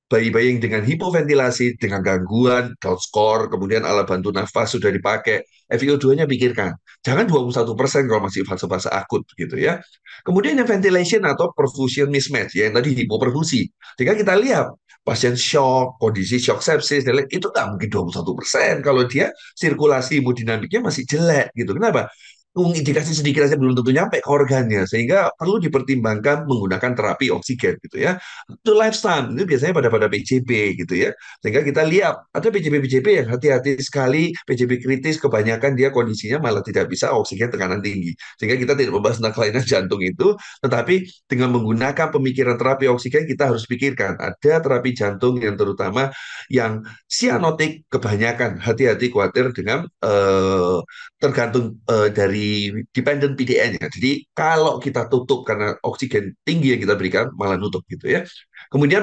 bayi-bayi yang dengan hipoventilasi, dengan gangguan, Down score, kemudian alat bantu nafas sudah dipakai, FiO2-nya pikirkan. Jangan 21% kalau masih fase-fase akut gitu ya. Kemudian yang ventilation atau perfusion mismatch, ya, yang tadi hipoperfusi. Jika kita lihat pasien shock, kondisi shock sepsis, itu nggak mungkin 21% kalau dia sirkulasi hemodinamiknya masih jelek gitu. Kenapa? indikasi sedikit saja belum tentu nyampe ke organnya, sehingga perlu dipertimbangkan menggunakan terapi oksigen gitu ya. Itu lifetime, itu biasanya pada PJB gitu ya. Sehingga kita lihat ada PJB-PJB yang hati-hati sekali, PJB kritis kebanyakan dia kondisinya malah tidak bisa oksigen tekanan tinggi. Sehingga kita tidak membahas tentang kelainan jantung itu, tetapi dengan menggunakan pemikiran terapi oksigen kita harus pikirkan ada terapi jantung yang terutama yang sianotik kebanyakan hati-hati khawatir dengan tergantung dari dependent PDN-nya. Jadi kalau kita tutup karena oksigen tinggi yang kita berikan malah nutup gitu ya. Kemudian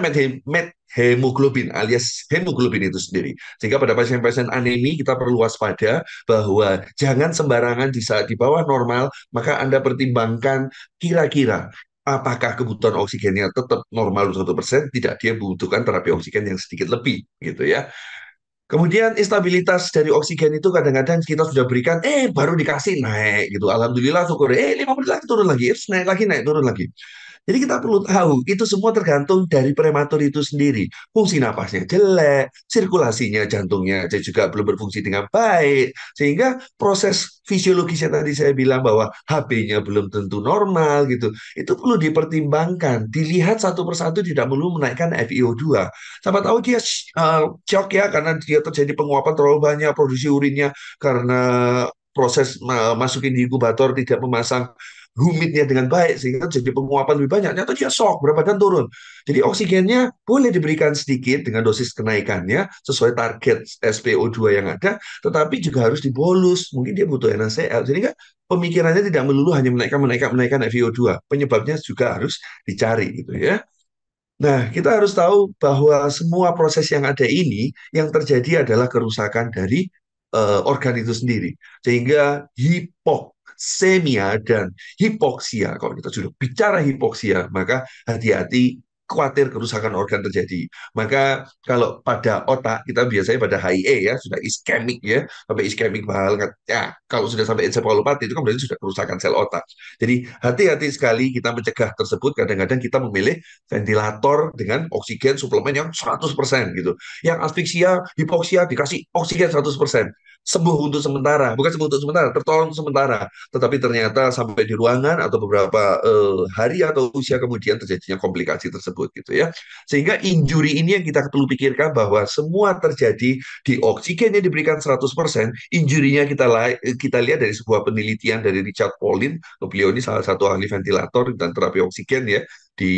hemoglobin alias hemoglobin itu sendiri. Sehingga pada pasien-pasien anemi kita perlu waspada bahwa jangan sembarangan di saat di bawah normal, maka Anda pertimbangkan kira-kira apakah kebutuhan oksigennya tetap normal 1%, tidak dia membutuhkan terapi oksigen yang sedikit lebih gitu ya. Kemudian instabilitas dari oksigen itu kadang-kadang kita sudah berikan, baru dikasih naik gitu. Alhamdulillah syukur, 5 menit lagi turun lagi, naik lagi, naik turun lagi. Jadi kita perlu tahu, itu semua tergantung dari prematur itu sendiri. Fungsi napasnya jelek, sirkulasinya jantungnya juga belum berfungsi dengan baik, sehingga proses fisiologisnya tadi saya bilang bahwa HB-nya belum tentu normal gitu. Itu perlu dipertimbangkan, dilihat satu persatu tidak perlu menaikkan FiO2. Siapa tahu dia shock ya karena dia terjadi penguapan terlalu banyak, produksi urinnya karena proses masukin di inkubator tidak memasang humidnya dengan baik sehingga jadi penguapan lebih banyak. Ternyata dia shock, berat badan turun. Jadi oksigennya boleh diberikan sedikit dengan dosis kenaikannya sesuai target SpO2 yang ada, tetapi juga harus dibolus. Mungkin dia butuh NaCl. Jadi kan pemikirannya tidak melulu hanya menaikkan FiO2. Penyebabnya juga harus dicari gitu ya. Nah, kita harus tahu bahwa semua proses yang ada ini yang terjadi adalah kerusakan dari organ itu sendiri. Sehingga hipoksemia dan hipoksia, kalau kita sudah bicara hipoksia, maka hati-hati khawatir kerusakan organ terjadi. Maka kalau pada otak, kita biasanya pada HIE ya, sudah iskemik ya, sampai iskemik banget. Ya, kalau sudah sampai encephalopati itu kan berarti sudah kerusakan sel otak. Jadi hati-hati sekali kita mencegah tersebut. Kadang-kadang kita memilih ventilator dengan oksigen suplemen yang 100% gitu. Yang asfiksia, hipoksia dikasih oksigen 100%. Sembuh untuk sementara, bukan sembuh untuk sementara, tertolong untuk sementara. Tetapi ternyata sampai di ruangan atau beberapa hari atau usia kemudian terjadinya komplikasi tersebut gitu ya. Sehingga injury ini yang kita perlu pikirkan bahwa semua terjadi di oksigen yang diberikan 100%, injury-nya kita lihat dari sebuah penelitian dari Richard Paulin, beliau ini salah satu ahli ventilator dan terapi oksigen ya di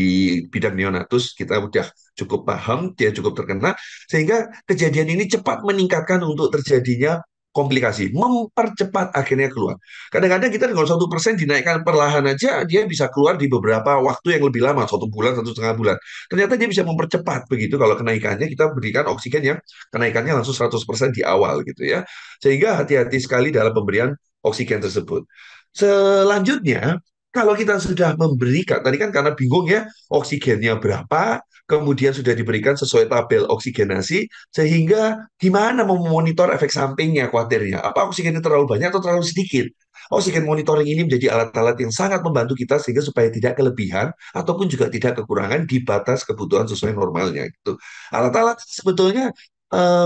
bidang neonatus, kita udah cukup paham, dia cukup terkena, sehingga kejadian ini cepat meningkatkan untuk terjadinya komplikasi, mempercepat akhirnya keluar. Kadang-kadang kita dengan 1% dinaikkan perlahan aja, dia bisa keluar di beberapa waktu yang lebih lama, 1 bulan, 1,5 bulan. Ternyata dia bisa mempercepat begitu kalau kenaikannya kita berikan oksigen yang kenaikannya langsung 100% di awal gitu ya. Sehingga hati-hati sekali dalam pemberian oksigen tersebut. Selanjutnya, kalau kita sudah memberikan, tadi kan karena bingung ya, oksigennya berapa, kemudian sudah diberikan sesuai tabel oksigenasi, sehingga gimana mau memonitor efek sampingnya, khawatirnya. Apa oksigennya terlalu banyak atau terlalu sedikit? Oksigen monitoring ini menjadi alat-alat yang sangat membantu kita sehingga supaya tidak kelebihan ataupun juga tidak kekurangan di batas kebutuhan sesuai normalnya. Gitu. Alat-alat sebetulnya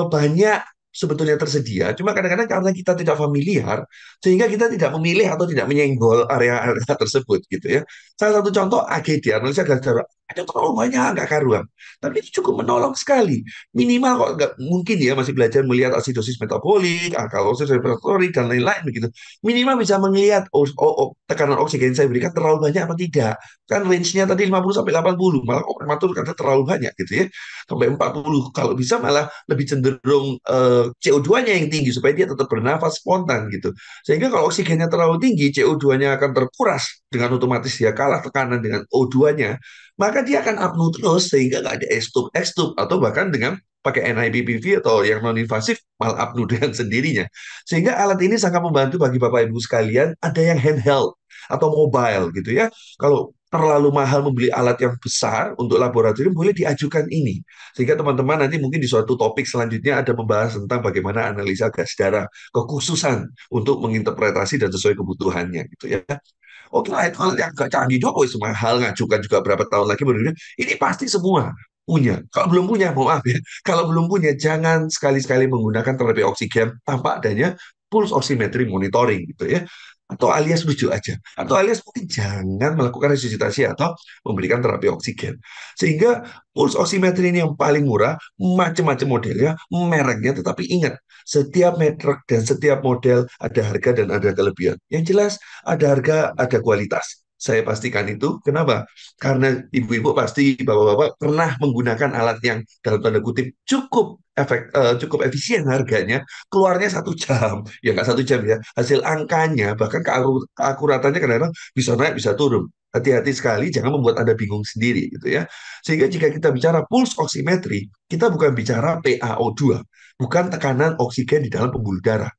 banyak sebetulnya tersedia, cuma kadang-kadang karena kita tidak familiar, sehingga kita tidak memilih atau tidak menyenggol area-area tersebut gitu ya. Salah satu contoh AGD, analisa gas darah, ada terlalu banyak nggak karuan, tapi itu cukup menolong sekali. Minimal kok nggak mungkin ya masih belajar melihat asidosis metabolik, alkalosis respiratorik dan lain-lain begitu. Minimal bisa melihat tekanan oksigen saya berikan terlalu banyak apa tidak. Kan range-nya tadi 50 sampai 80, malah kok prematur karena terlalu banyak gitu ya. Sampai 40. Kalau bisa malah lebih cenderung CO2-nya yang tinggi supaya dia tetap bernafas spontan gitu. Sehingga kalau oksigennya terlalu tinggi, CO2-nya akan terkuras dengan otomatis dia kalah tekanan dengan O2-nya, maka dia akan apnu terus sehingga nggak ada ekstup atau bahkan dengan pakai NIPPV atau yang non-invasif malah apnu dengan sendirinya. Sehingga alat ini sangat membantu bagi Bapak Ibu sekalian, ada yang handheld atau mobile gitu ya. Kalau terlalu mahal membeli alat yang besar untuk laboratorium, boleh diajukan ini. Sehingga teman-teman nanti mungkin di suatu topik selanjutnya ada membahas tentang bagaimana analisa gas darah, kekhususan untuk menginterpretasi dan sesuai kebutuhannya gitu ya. Oke lah, itu hal yang gak canggih dong, semua hal ngajukan juga berapa tahun lagi baru ini pasti semua punya. Kalau belum punya, mohon maaf ya. Kalau belum punya, jangan sekali-sekali menggunakan terapi oksigen tanpa adanya pulse oximetry monitoring gitu ya. atau alias lucu aja, atau alias mungkin jangan melakukan resusitasi atau memberikan terapi oksigen. Sehingga pulse oximetry ini yang paling murah, macam-macam modelnya, mereknya, tetapi ingat, setiap merek dan setiap model ada harga dan ada kelebihan. Yang jelas ada harga, ada kualitas. Saya pastikan itu. Kenapa? Karena ibu-ibu pasti, bapak-bapak pernah menggunakan alat yang dalam tanda kutip cukup efisien harganya, keluarnya 1 jam, ya nggak 1 jam ya, hasil angkanya bahkan keakuratannya kadang-kadang bisa naik bisa turun. Hati-hati sekali, jangan membuat Anda bingung sendiri gitu ya. Sehingga jika kita bicara pulse oximetry, kita bukan bicara PaO2, bukan tekanan oksigen di dalam pembuluh darah.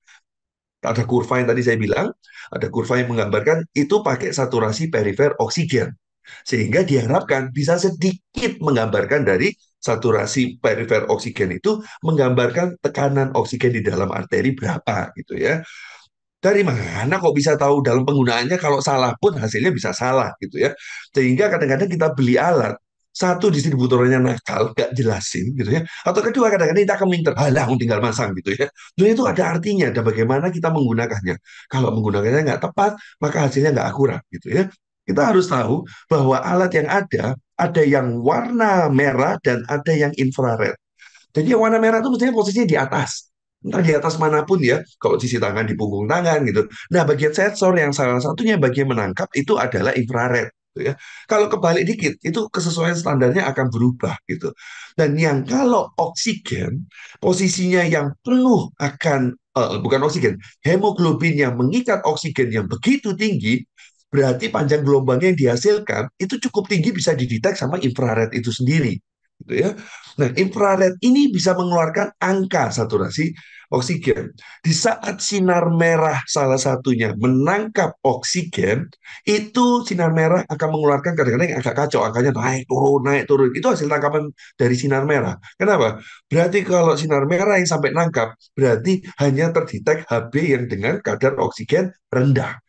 Ada kurva yang tadi saya bilang, ada kurva yang menggambarkan itu pakai saturasi perifer oksigen. Sehingga diharapkan bisa sedikit menggambarkan dari saturasi perifer oksigen itu menggambarkan tekanan oksigen di dalam arteri berapa gitu ya. Dari mana kok bisa tahu dalam penggunaannya kalau salah pun hasilnya bisa salah gitu ya. Sehingga kadang-kadang kita beli alat, satu distributornya nakal, nggak jelasin gitu ya. Atau kedua kadang-kadang kita keminter, halah tinggal masang gitu ya. Dan itu ada artinya, dan bagaimana kita menggunakannya. Kalau menggunakannya nggak tepat, maka hasilnya nggak akurat gitu ya. Kita harus tahu bahwa alat yang ada yang warna merah dan ada yang infrared. Jadi yang warna merah itu mestinya posisinya di atas. Entah di atas manapun ya, kalau sisi tangan di punggung tangan gitu. Nah, bagian sensor yang salah satunya bagian menangkap itu adalah infrared. Gitu ya. Kalau kebalik dikit, itu kesesuaian standarnya akan berubah gitu. Dan yang kalau oksigen, posisinya yang penuh akan, bukan oksigen, hemoglobin yang mengikat oksigen yang begitu tinggi, berarti panjang gelombangnya yang dihasilkan itu cukup tinggi bisa didetek sama infrared itu sendiri. Gitu ya. Nah, infrared ini bisa mengeluarkan angka saturasi oksigen. Di saat sinar merah salah satunya menangkap oksigen, itu sinar merah akan mengeluarkan kadang-kadang yang agak kacau, angkanya naik turun, naik turun. Itu hasil tangkapan dari sinar merah. Kenapa? Berarti kalau sinar merah yang sampai nangkap, berarti hanya terdetek HB yang dengan kadar oksigen rendah.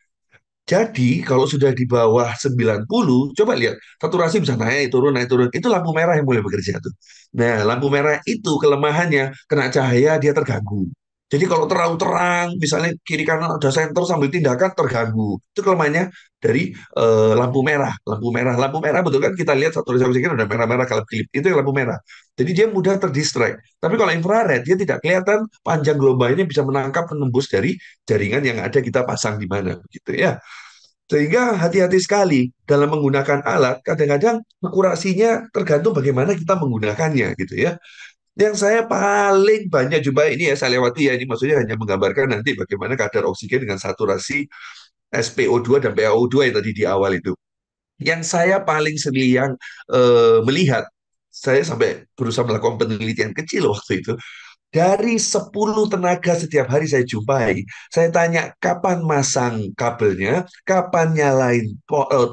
Jadi kalau sudah di bawah 90, coba lihat, saturasi bisa naik, turun, naik, turun. Itu lampu merah yang mulai bekerja tuh. Nah, lampu merah itu kelemahannya, kena cahaya dia terganggu. Jadi kalau terlalu terang, misalnya kiri kanan ada senter sambil tindakan terganggu. Itu kelemahannya dari lampu merah. Lampu merah betul kan kita lihat saturasi oksigen ada merah-merah kalau kelip. Itu yang lampu merah. Jadi dia mudah terdistract. Tapi kalau infrared, dia tidak kelihatan panjang gelombangnya bisa menangkap penembus dari jaringan yang ada kita pasang di mana. Gitu ya. Sehingga hati-hati sekali dalam menggunakan alat, kadang-kadang akurasinya tergantung bagaimana kita menggunakannya gitu ya. Yang saya paling banyak jumpa ini ya saya lewati ya, ini maksudnya hanya menggambarkan nanti bagaimana kadar oksigen dengan saturasi SpO2 dan PaO2 yang tadi di awal itu. Yang saya paling sering melihat, saya sampai berusaha melakukan penelitian kecil waktu itu, dari 10 tenaga setiap hari saya jumpai, saya tanya kapan masang kabelnya, kapan nyalain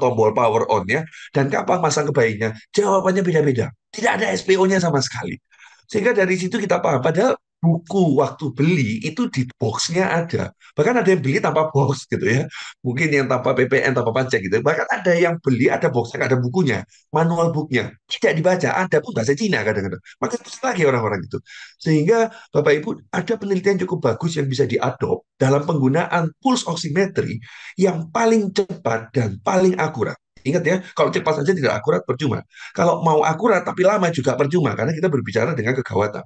tombol power on-nya, dan kapan masang kebaiknya. Jawabannya beda-beda. Tidak ada SPO-nya sama sekali. Sehingga dari situ kita paham, padahal buku waktu beli itu di box-nya ada. Bahkan ada yang beli tanpa box gitu ya. Mungkin yang tanpa PPN, tanpa pajak gitu. Bahkan ada yang beli ada box-nya, ada bukunya, manual book-nya. Tidak dibaca, ada pun bahasa Cina kadang-kadang. Maka terus lagi orang-orang itu. Sehingga Bapak Ibu ada penelitian cukup bagus yang bisa diadop dalam penggunaan pulse oximetry yang paling cepat dan paling akurat. Ingat ya, kalau cepat saja tidak akurat percuma. Kalau mau akurat tapi lama juga percuma karena kita berbicara dengan kegawatan.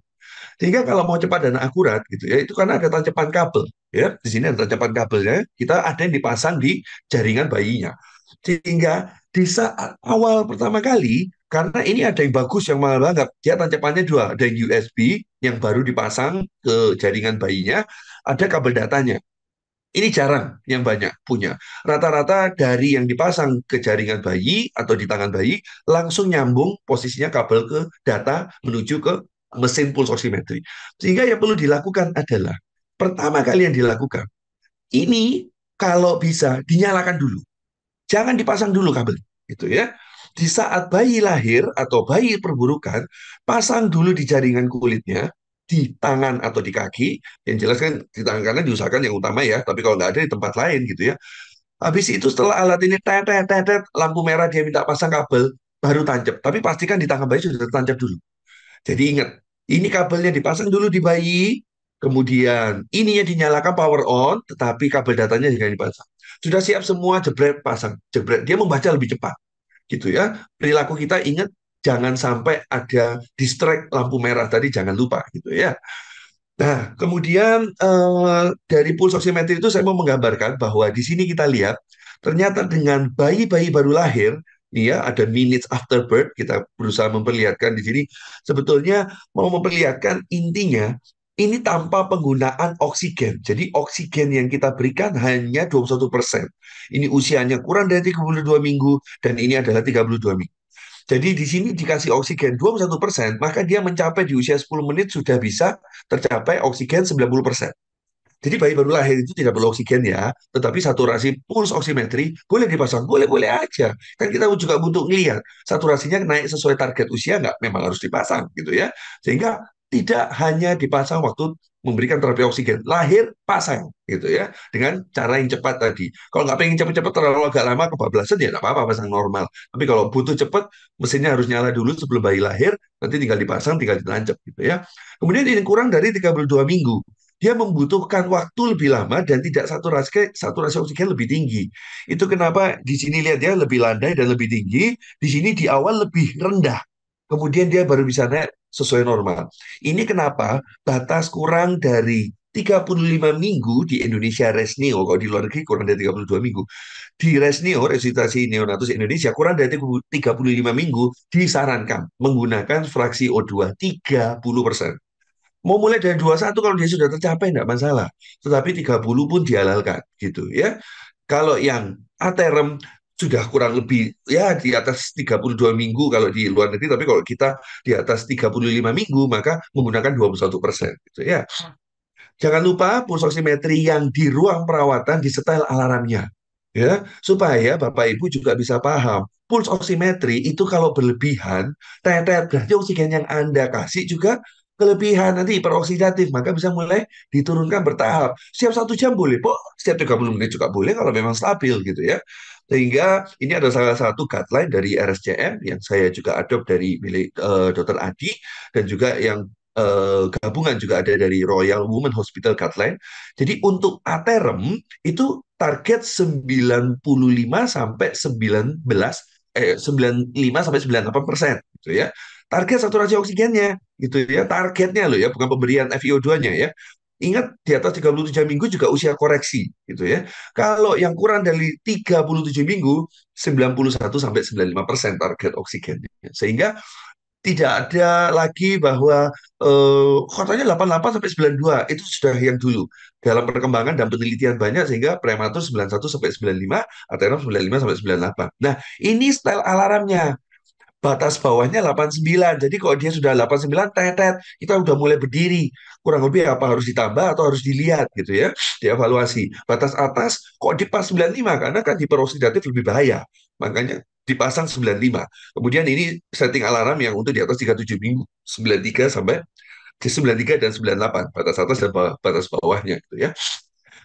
Sehingga kalau mau cepat dan akurat gitu ya, itu karena ada tancapan kabel ya. Di sini ada tancapan kabelnya, kita ada yang dipasang di jaringan bayinya. Sehingga di saat awal pertama kali, karena ini ada yang bagus yang mahal banget, dia tancapannya dua, ada yang USB yang baru dipasang ke jaringan bayinya, ada kabel datanya. Ini jarang yang banyak punya. Rata-rata dari yang dipasang ke jaringan bayi atau di tangan bayi langsung nyambung posisinya kabel ke data menuju ke mesin pulse oximetry. Sehingga yang perlu dilakukan adalah pertama kali yang dilakukan ini kalau bisa dinyalakan dulu. Jangan dipasang dulu kabel, gitu ya. Di saat bayi lahir atau bayi perburukan, pasang dulu di jaringan kulitnya, di tangan atau di kaki. Yang jelas kan di tangan kanan diusahakan yang utama ya, tapi kalau nggak ada di tempat lain gitu ya. Habis itu setelah alat ini tetet tetet lampu merah dia minta pasang kabel, baru tancap. Tapi pastikan di tangan bayi sudah tertancap dulu. Jadi ingat, ini kabelnya dipasang dulu di bayi, Kemudian ininya dinyalakan power on, tetapi kabel datanya juga dipasang. Sudah siap semua, jebret, pasang, jebret. Dia membaca lebih cepat, gitu ya. Perilaku kita ingat jangan sampai ada distract lampu merah tadi, jangan lupa, gitu ya. Nah, kemudian dari pulse oximetry itu saya mau menggambarkan bahwa di sini kita lihat ternyata dengan bayi-bayi baru lahir, nih ya ada minutes after birth, kita berusaha memperlihatkan di sini sebetulnya mau memperlihatkan intinya ini tanpa penggunaan oksigen. Jadi oksigen yang kita berikan hanya 21%. Ini usianya kurang dari 32 minggu dan ini adalah 32 minggu. Jadi di sini dikasih oksigen 21%, maka dia mencapai di usia 10 menit sudah bisa tercapai oksigen 90%. Jadi bayi baru lahir itu tidak perlu oksigen ya, tetapi saturasi pulse oximetry boleh dipasang, boleh-boleh aja. Kan kita juga butuh ngelihat saturasinya naik sesuai target usia nggak, memang harus dipasang gitu ya. Sehingga tidak hanya dipasang waktu memberikan terapi oksigen, lahir pasang gitu ya, dengan cara yang cepat tadi. Kalau nggak pengen cepat-cepat terlalu agak lama kebablasan ya nggak apa-apa pasang normal. Tapi kalau butuh cepat, mesinnya harus nyala dulu sebelum bayi lahir, nanti tinggal dipasang, tinggal ditancap gitu ya. Kemudian ini kurang dari 32 minggu dia membutuhkan waktu lebih lama dan tidak saturasi oksigen lebih tinggi. Itu kenapa di sini lihat dia lebih landai dan lebih tinggi, di sini di awal lebih rendah. Kemudian dia baru bisa naik sesuai normal. Ini kenapa batas kurang dari 35 minggu di Indonesia Resneo, kalau di luar negeri kurang dari 32 minggu. Di Resneo, Resusitasi Neonatus Indonesia, kurang dari 35 minggu disarankan menggunakan fraksi O2 30%. Mau mulai dari 21 kalau dia sudah tercapai tidak masalah. Tetapi 30 pun dihalalkan gitu ya. Kalau yang aterem sudah kurang lebih ya di atas 32 minggu kalau di luar negeri, tapi kalau kita di atas 35 minggu maka menggunakan 21% gitu ya. Jangan lupa pulse oximetry yang di ruang perawatan disetel alarmnya ya, supaya Bapak Ibu juga bisa paham. Pulse oximetry itu kalau berlebihan, tetet berarti oksigen yang Anda kasih juga kelebihan, nanti hiperoksidatif, maka bisa mulai diturunkan bertahap. Setiap 1 jam boleh, kok setiap 30 menit juga boleh kalau memang stabil gitu ya. Sehingga ini ada salah satu guideline dari RSCM yang saya juga adopt dari milik Dr. Adi dan juga yang gabungan juga ada dari Royal Women Hospital Guideline. Jadi untuk aterem itu target 95 sampai 19 95 sampai 98% gitu ya. Target saturasi oksigennya gitu ya. Targetnya loh ya, bukan pemberian FiO2-nya ya. Ingat di atas 37 minggu juga usia koreksi gitu ya. Kalau yang kurang dari 37 minggu 91 sampai 95% target oksigennya. Sehingga tidak ada lagi bahwa katanya 88 sampai 92 itu sudah yang dulu dalam perkembangan dan penelitian banyak sehingga prematur 91 sampai 95, atenom 95 sampai 98. Nah, ini style alarmnya. Batas bawahnya 89. Jadi kalau dia sudah 89 tetet, kita udah mulai berdiri. Kurang lebih apa harus ditambah atau harus dilihat gitu ya, dievaluasi. Batas atas kok di pas 95 karena kan hiperoksidatif lebih bahaya. Makanya dipasang 95. Kemudian ini setting alarm yang untuk di atas 37 minggu, 93 sampai di 93 dan 98, batas atas dan batas bawahnya gitu ya.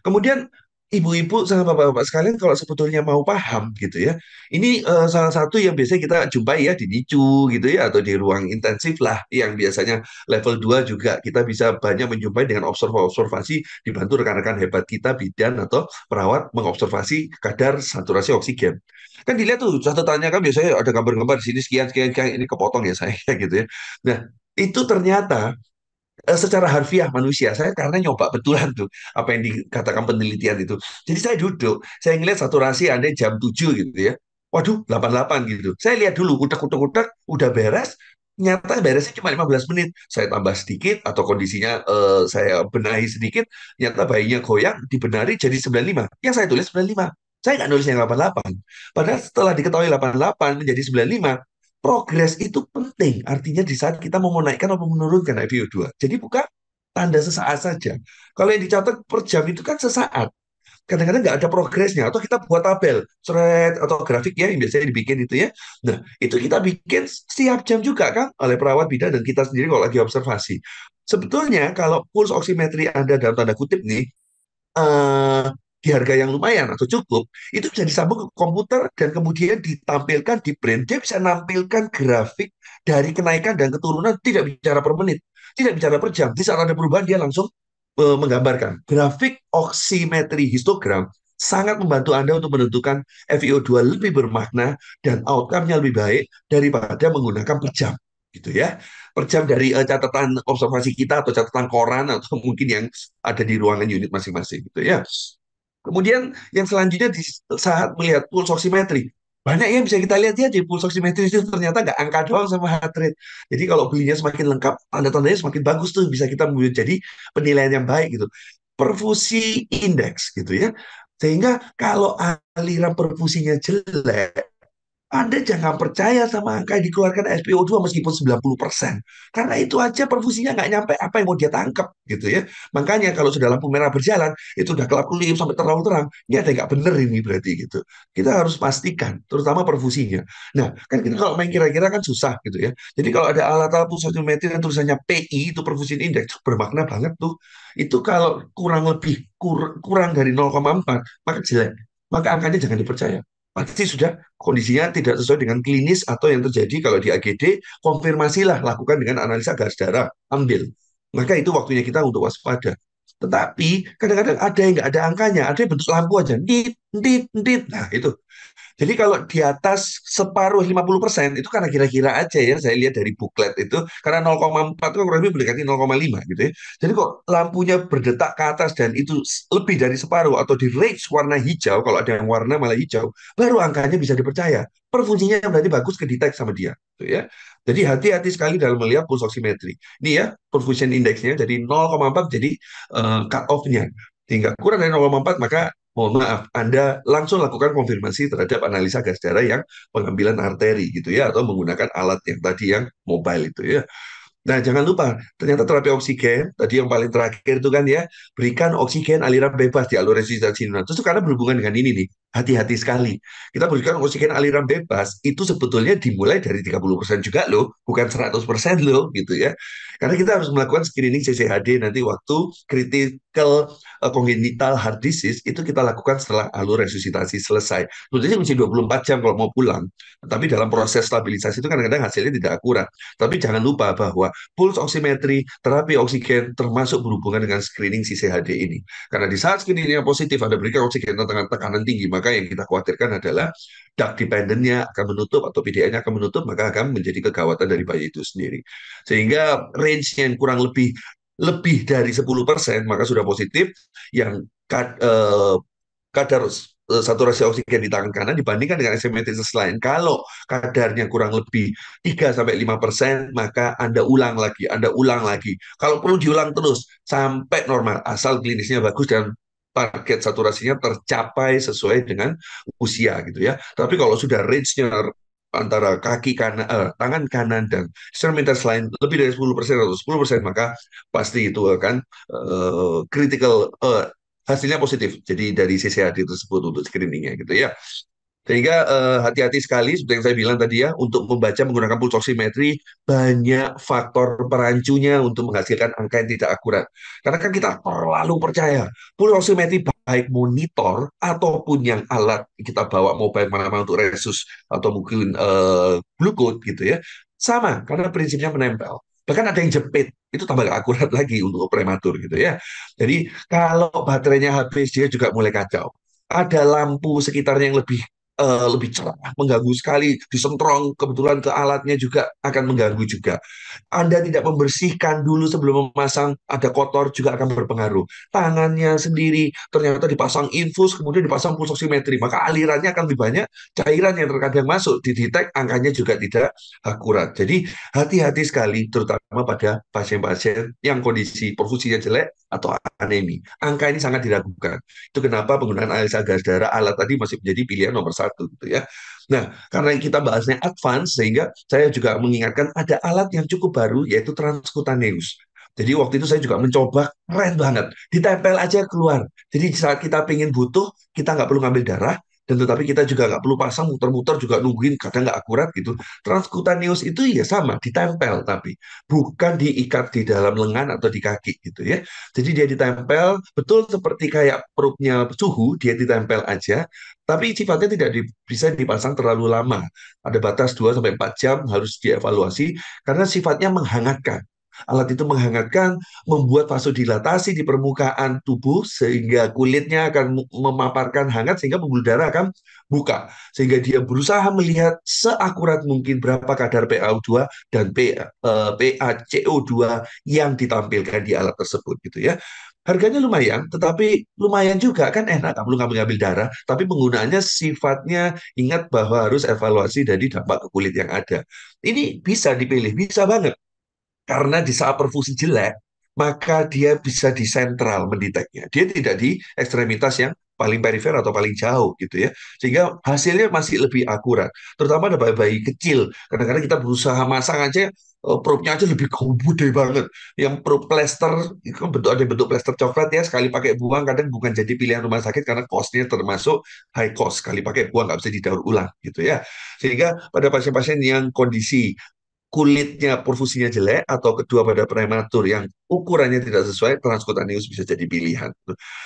Kemudian ibu-ibu sama bapak-bapak sekalian kalau sebetulnya mau paham gitu ya, ini salah satu yang biasanya kita jumpai ya di NICU gitu ya atau di ruang intensif lah yang biasanya level 2 juga kita bisa banyak menjumpai dengan observasi dibantu rekan-rekan hebat kita bidan atau perawat mengobservasi kadar saturasi oksigen. Kan dilihat tuh catatannya kan biasanya ada gambar-gambar di sini sekian sekian sekian ini kepotong ya saya gitu ya. Nah, itu ternyata secara harfiah manusia saya karena nyoba betulan tuh apa yang dikatakan penelitian itu. Jadi saya duduk, saya ngeliat saturasi ada jam 7 gitu ya. Waduh, 88 gitu. Saya lihat dulu utak-utak udah beres. Nyata beresnya cuma 15 menit. Saya tambah sedikit atau kondisinya saya benahi sedikit, nyata bayinya goyang, dibenari jadi 95. Yang saya tulis 95. Saya nggak nulis yang 88. Padahal setelah diketahui 88 menjadi 95, progres itu penting. Artinya di saat kita mau menaikkan atau menurunkan FiO2. Jadi bukan tanda sesaat saja. Kalau yang dicatat per jam itu kan sesaat. Kadang-kadang nggak ada progresnya. Atau kita buat tabel, thread, atau grafik ya yang biasanya dibikin itu ya. Nah, itu kita bikin setiap jam juga kan oleh perawat bidan dan kita sendiri kalau lagi observasi. Sebetulnya kalau pulse oximetry Anda dalam tanda kutip nih, eh, di harga yang lumayan atau cukup, itu bisa disambung ke komputer dan kemudian ditampilkan di brain. Dia bisa nampilkan grafik dari kenaikan dan keturunan tidak bicara per menit, tidak bicara per jam. Di saat ada perubahan dia langsung menggambarkan grafik oximetri histogram sangat membantu Anda untuk menentukan FiO2 lebih bermakna dan outcome-nya lebih baik daripada menggunakan per jam gitu ya. Per jam dari catatan observasi kita atau catatan koran atau mungkin yang ada di ruangan unit masing-masing gitu ya. Kemudian yang selanjutnya di saat melihat pulse oximetry, banyak yang bisa kita lihat ya di pulse oximetry itu ternyata nggak angka doang sama heart rate. Jadi kalau belinya semakin lengkap, tanda-tandanya semakin bagus tuh bisa kita jadi penilaian yang baik gitu. Perfusi indeks gitu ya. Sehingga kalau aliran perfusinya jelek, anda jangan percaya sama angka yang dikeluarkan SpO2 meskipun 90%. Karena itu aja perfusinya nggak nyampe apa yang mau dia tangkap gitu ya. Makanya kalau sudah lampu merah berjalan, itu udah kelap-kelip sampai terang-terang, ini ada yang nggak bener ini berarti gitu. Kita harus pastikan, terutama perfusinya. Nah, kan kita kalau main kira-kira kan susah gitu ya. Jadi kalau ada alat-alat pulse oximetry yang tulisannya PI, itu perfusion index, bermakna banget tuh. Itu kalau kurang lebih, kurang dari 0,4, maka jelek. Maka angkanya jangan dipercaya, pasti sudah kondisinya tidak sesuai dengan klinis atau yang terjadi kalau di AGD, konfirmasilah, lakukan dengan analisa gas darah, ambil. Maka itu waktunya kita untuk waspada. Tetapi kadang-kadang ada yang nggak ada angkanya, ada yang bentuk lampu aja, dit, dit, dit. Nah itu jadi kalau di atas separuh 50% itu karena kira-kira aja ya, saya lihat dari buklet itu, karena 0,4 itu kurang lebih mendekati 0,5 gitu ya. Jadi kok lampunya berdetak ke atas dan itu lebih dari separuh atau di range warna hijau, kalau ada yang warna malah hijau, baru angkanya bisa dipercaya. Perfungsinya berarti bagus kedetek sama dia. Gitu ya. Jadi hati-hati sekali dalam melihat pulse oximetry. Ini ya, perfusion indexnya jadi 0,4 jadi cut off-nya. Hingga kurang dari 0,4 maka mohon maaf, Anda langsung lakukan konfirmasi terhadap analisa gas darah yang pengambilan arteri gitu ya, atau menggunakan alat yang tadi yang mobile itu ya. Nah, jangan lupa, ternyata terapi oksigen, tadi yang paling terakhir itu kan ya, berikan oksigen aliran bebas di alur resistasi sinusoid. Itu karena berhubungan dengan ini nih, hati-hati sekali. Kita berikan oksigen aliran bebas, itu sebetulnya dimulai dari 30% juga loh, bukan 100% loh, gitu ya. Karena kita harus melakukan screening CCHD nanti waktu critical congenital heart disease, itu kita lakukan setelah alur resusitasi selesai. Sebetulnya mesti 24 jam kalau mau pulang, tapi dalam proses stabilisasi itu kadang-kadang hasilnya tidak akurat. Tapi jangan lupa bahwa pulse oximetry, terapi oksigen termasuk berhubungan dengan screening si CHD ini. Karena di saat screeningnya positif, Anda berikan oksigen dengan tekanan tinggi, maka yang kita khawatirkan adalah duct dependent-nya akan menutup atau PDA-nya akan menutup, maka akan menjadi kegawatan dari bayi itu sendiri. Sehingga range-nya yang kurang lebih dari 10%, maka sudah positif, yang kadar saturasi oksigen di tangan kanan dibandingkan dengan eksemetrisis lain. Kalau kadarnya kurang lebih 3-5%, maka Anda ulang lagi. Kalau perlu diulang terus sampai normal, asal klinisnya bagus dan target saturasinya tercapai sesuai dengan usia gitu ya. Tapi kalau sudah range-nya antara kaki kanan, tangan kanan dan ekstremitas lain lebih dari 10% atau 10%, maka pasti itu akan critical, hasilnya positif. Jadi dari CCAD tersebut untuk screeningnya gitu ya. Sehingga hati-hati sekali seperti yang saya bilang tadi ya, untuk membaca menggunakan pulse oximetry banyak faktor perancunya untuk menghasilkan angka yang tidak akurat. Karena kan kita terlalu percaya pulse oximetry baik monitor ataupun yang alat kita bawa mobile mana-mana untuk resus atau mungkin glucose gitu ya. Sama karena prinsipnya menempel. Bahkan ada yang jepit, itu tambah gak akurat lagi untuk prematur gitu ya. Jadi kalau baterainya habis dia juga mulai kacau. Ada lampu sekitarnya yang lebih cerah, mengganggu sekali, disentrong kebetulan ke alatnya juga akan mengganggu juga. Anda tidak membersihkan dulu sebelum memasang, ada kotor juga akan berpengaruh. Tangannya sendiri ternyata dipasang infus, kemudian dipasang pulse oximetry, maka alirannya akan lebih banyak, cairan yang terkadang masuk, didetek angkanya juga tidak akurat. Jadi hati-hati sekali, terutama pada pasien-pasien yang kondisi perfusinya jelek atau anemi. Angka ini sangat diragukan. Itu kenapa penggunaan analisa gas darah alat tadi masih menjadi pilihan nomor satu gitu ya. Nah, karena kita bahasnya advance, sehingga saya juga mengingatkan ada alat yang cukup baru yaitu transcutaneous. Jadi waktu itu saya juga mencoba, keren banget, ditempel aja keluar. Jadi saat kita pengen butuh, kita nggak perlu ngambil darah, dan tetapi kita juga nggak perlu pasang muter-muter juga nungguin kadang nggak akurat gitu. Transcutaneous itu ya sama, ditempel tapi bukan diikat di dalam lengan atau di kaki gitu ya. Jadi dia ditempel, betul seperti kayak perutnya suhu, dia ditempel aja, tapi sifatnya tidak bisa dipasang terlalu lama. Ada batas 2-4 jam harus dievaluasi, karena sifatnya menghangatkan. Alat itu menghangatkan, membuat vasodilatasi di permukaan tubuh sehingga kulitnya akan memaparkan hangat sehingga pembuluh darah akan buka. Sehingga dia berusaha melihat seakurat mungkin berapa kadar PaO2 dan PaCO2 yang ditampilkan di alat tersebut gitu ya. Harganya lumayan, tetapi lumayan juga kan enak, kamu ngambil-ngambil darah, tapi penggunaannya sifatnya ingat bahwa harus evaluasi dari dampak ke kulit yang ada. Ini bisa dipilih, bisa banget. Karena di saat perfusi jelek, maka dia bisa di sentral mendeteknya. Dia tidak di ekstremitas yang paling perifer atau paling jauh gitu ya. Sehingga hasilnya masih lebih akurat. Terutama ada bayi-bayi kecil. Kadang-kadang kita berusaha masang aja probe-nya aja lebih gede banget. Yang probe plester itu kan bentuk ada bentuk plester coklat ya, sekali pakai buang kadang bukan jadi pilihan rumah sakit karena cost-nya termasuk high cost. Sekali pakai buang nggak bisa didaur ulang gitu ya. Sehingga pada pasien-pasien yang kondisi kulitnya perfusinya jelek atau kedua pada prematur yang ukurannya tidak sesuai, transkutaneus bisa jadi pilihan.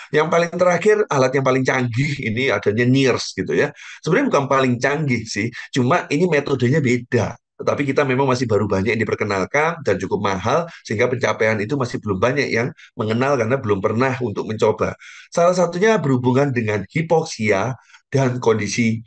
Yang paling terakhir, alat yang paling canggih ini adanya NIRS gitu ya. Sebenarnya bukan paling canggih sih, cuma ini metodenya beda. Tetapi kita memang masih baru banyak yang diperkenalkan dan cukup mahal, sehingga pencapaian itu masih belum banyak yang mengenal karena belum pernah untuk mencoba. Salah satunya berhubungan dengan hipoksia dan kondisi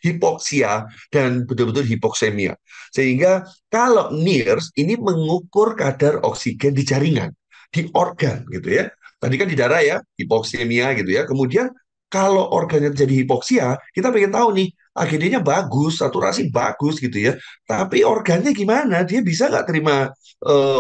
hipoksia dan betul-betul hipoksemia. Sehingga kalau NIRS ini mengukur kadar oksigen di jaringan, di organ gitu ya. Tadi kan di darah ya, hipoksemia gitu ya. Kemudian kalau organnya terjadi hipoksia, kita pengen tahu nih, AGD-nya bagus, saturasi bagus gitu ya. Tapi organnya gimana? Dia bisa nggak terima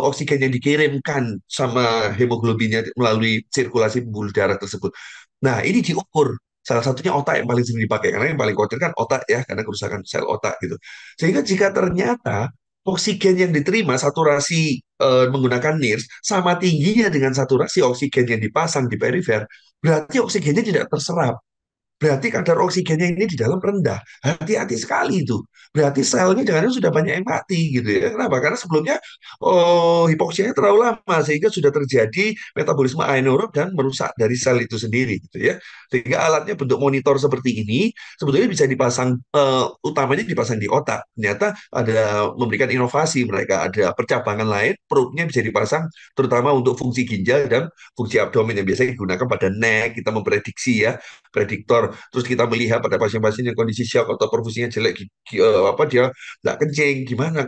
oksigen yang dikirimkan sama hemoglobinnya melalui sirkulasi pembuluh darah tersebut. Nah, ini diukur. Salah satunya otak yang paling sering dipakai karena yang paling khawatir kan otak ya karena kerusakan sel otak gitu. Sehingga jika ternyata oksigen yang diterima saturasi menggunakan NIRS sama tingginya dengan saturasi oksigen yang dipasang di perifer, berarti oksigennya tidak terserap. Berarti kadar oksigennya ini di dalam rendah. Hati-hati sekali itu. Berarti selnya jangan sudah banyak yang mati gitu ya. Kenapa? Karena sebelumnya hipoksianya terlalu lama sehingga sudah terjadi metabolisme anaerob dan merusak dari sel itu sendiri gitu ya. Sehingga alatnya bentuk monitor seperti ini sebetulnya bisa dipasang utamanya dipasang di otak. Ternyata ada memberikan inovasi mereka ada percabangan lain perutnya bisa dipasang terutama untuk fungsi ginjal dan fungsi abdomen yang biasanya digunakan pada neck kita memprediksi ya prediktor. Terus kita melihat pada pasien-pasien yang kondisi shock atau perfusinya jelek, apa dia nggak kencing, gimana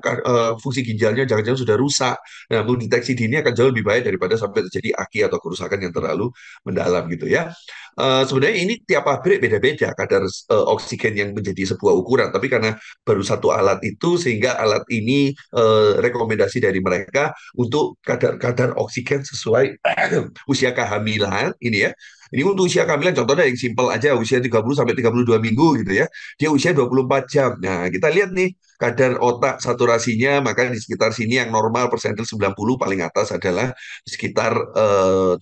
fungsi ginjalnya jangan-jangan sudah rusak. Nah, mendeteksi dini akan jauh lebih baik daripada sampai terjadi aki atau kerusakan yang terlalu mendalam gitu ya. Sebenarnya ini tiap pabrik beda-beda kadar oksigen yang menjadi sebuah ukuran, tapi karena baru satu alat itu sehingga alat ini rekomendasi dari mereka untuk kadar-kadar oksigen sesuai usia kehamilan ini ya. Ini untuk usia kehamilan contohnya yang simpel aja usia 30 sampai 32 minggu gitu ya. Dia usia 24 jam. Nah, kita lihat nih kadar otak saturasinya maka di sekitar sini yang normal persentil 90 paling atas adalah di sekitar 70%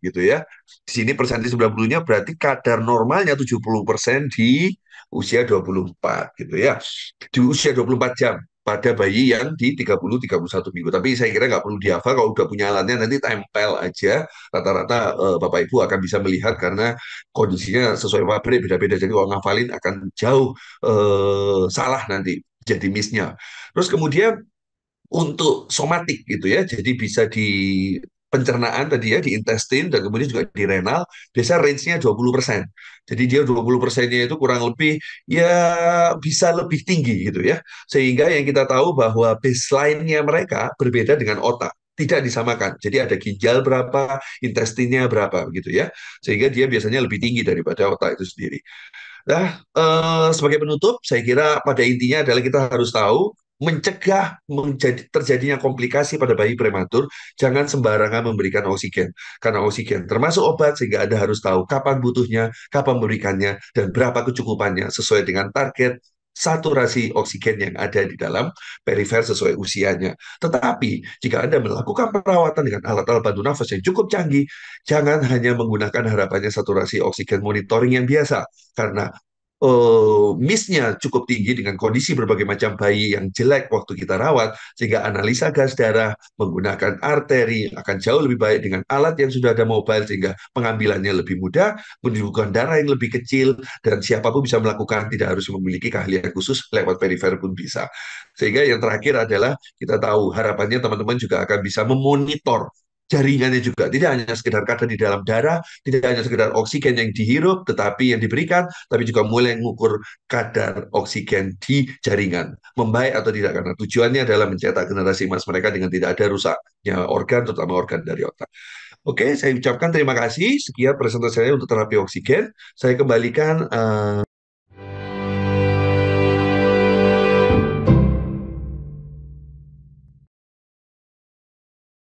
gitu ya. Di sini persentil 90-nya berarti kadar normalnya 70% di usia 24 gitu ya. Di usia 24 jam pada bayi yang di 30-31 minggu. Tapi saya kira nggak perlu dihafal, kalau udah punya alatnya nanti tempel aja, rata-rata Bapak Ibu akan bisa melihat karena kondisinya sesuai pabrik beda-beda. Jadi kalau ngafalin akan jauh salah nanti jadi miss-nya. Terus kemudian untuk somatik gitu ya. Jadi bisa di pencernaan tadi ya, di intestin, dan kemudian juga di renal, biasa range-nya 20%. Jadi dia 20%-nya itu kurang lebih ya bisa lebih tinggi gitu ya. Sehingga yang kita tahu bahwa baseline-nya mereka berbeda dengan otak. Tidak disamakan. Jadi ada ginjal berapa, intestinnya berapa begitu ya. Sehingga dia biasanya lebih tinggi daripada otak itu sendiri. Nah, sebagai penutup, saya kira pada intinya adalah kita harus tahu mencegah terjadinya komplikasi pada bayi prematur, jangan sembarangan memberikan oksigen. Karena oksigen termasuk obat, sehingga Anda harus tahu kapan butuhnya, kapan memberikannya, dan berapa kecukupannya sesuai dengan target saturasi oksigen yang ada di dalam perifer sesuai usianya. Tetapi, jika Anda melakukan perawatan dengan alat-alat bantu nafas yang cukup canggih, jangan hanya menggunakan harapannya saturasi oksigen monitoring yang biasa, karena miss-nya cukup tinggi dengan kondisi berbagai macam bayi yang jelek waktu kita rawat, sehingga analisa gas darah menggunakan arteri akan jauh lebih baik dengan alat yang sudah ada mobile, sehingga pengambilannya lebih mudah, penunjukan darah yang lebih kecil, dan siapapun bisa melakukan, tidak harus memiliki keahlian khusus, lewat perifer pun bisa. Sehingga yang terakhir adalah kita tahu harapannya teman-teman juga akan bisa memonitor jaringannya juga, tidak hanya sekedar kadar di dalam darah, tidak hanya sekedar oksigen yang dihirup tetapi yang diberikan, tapi juga mulai mengukur kadar oksigen di jaringan, membaik atau tidak, karena tujuannya adalah mencetak generasi emas mereka dengan tidak ada rusaknya organ, terutama organ dari otak. Oke, saya ucapkan terima kasih. Sekian presentasi saya untuk terapi oksigen. Saya kembalikan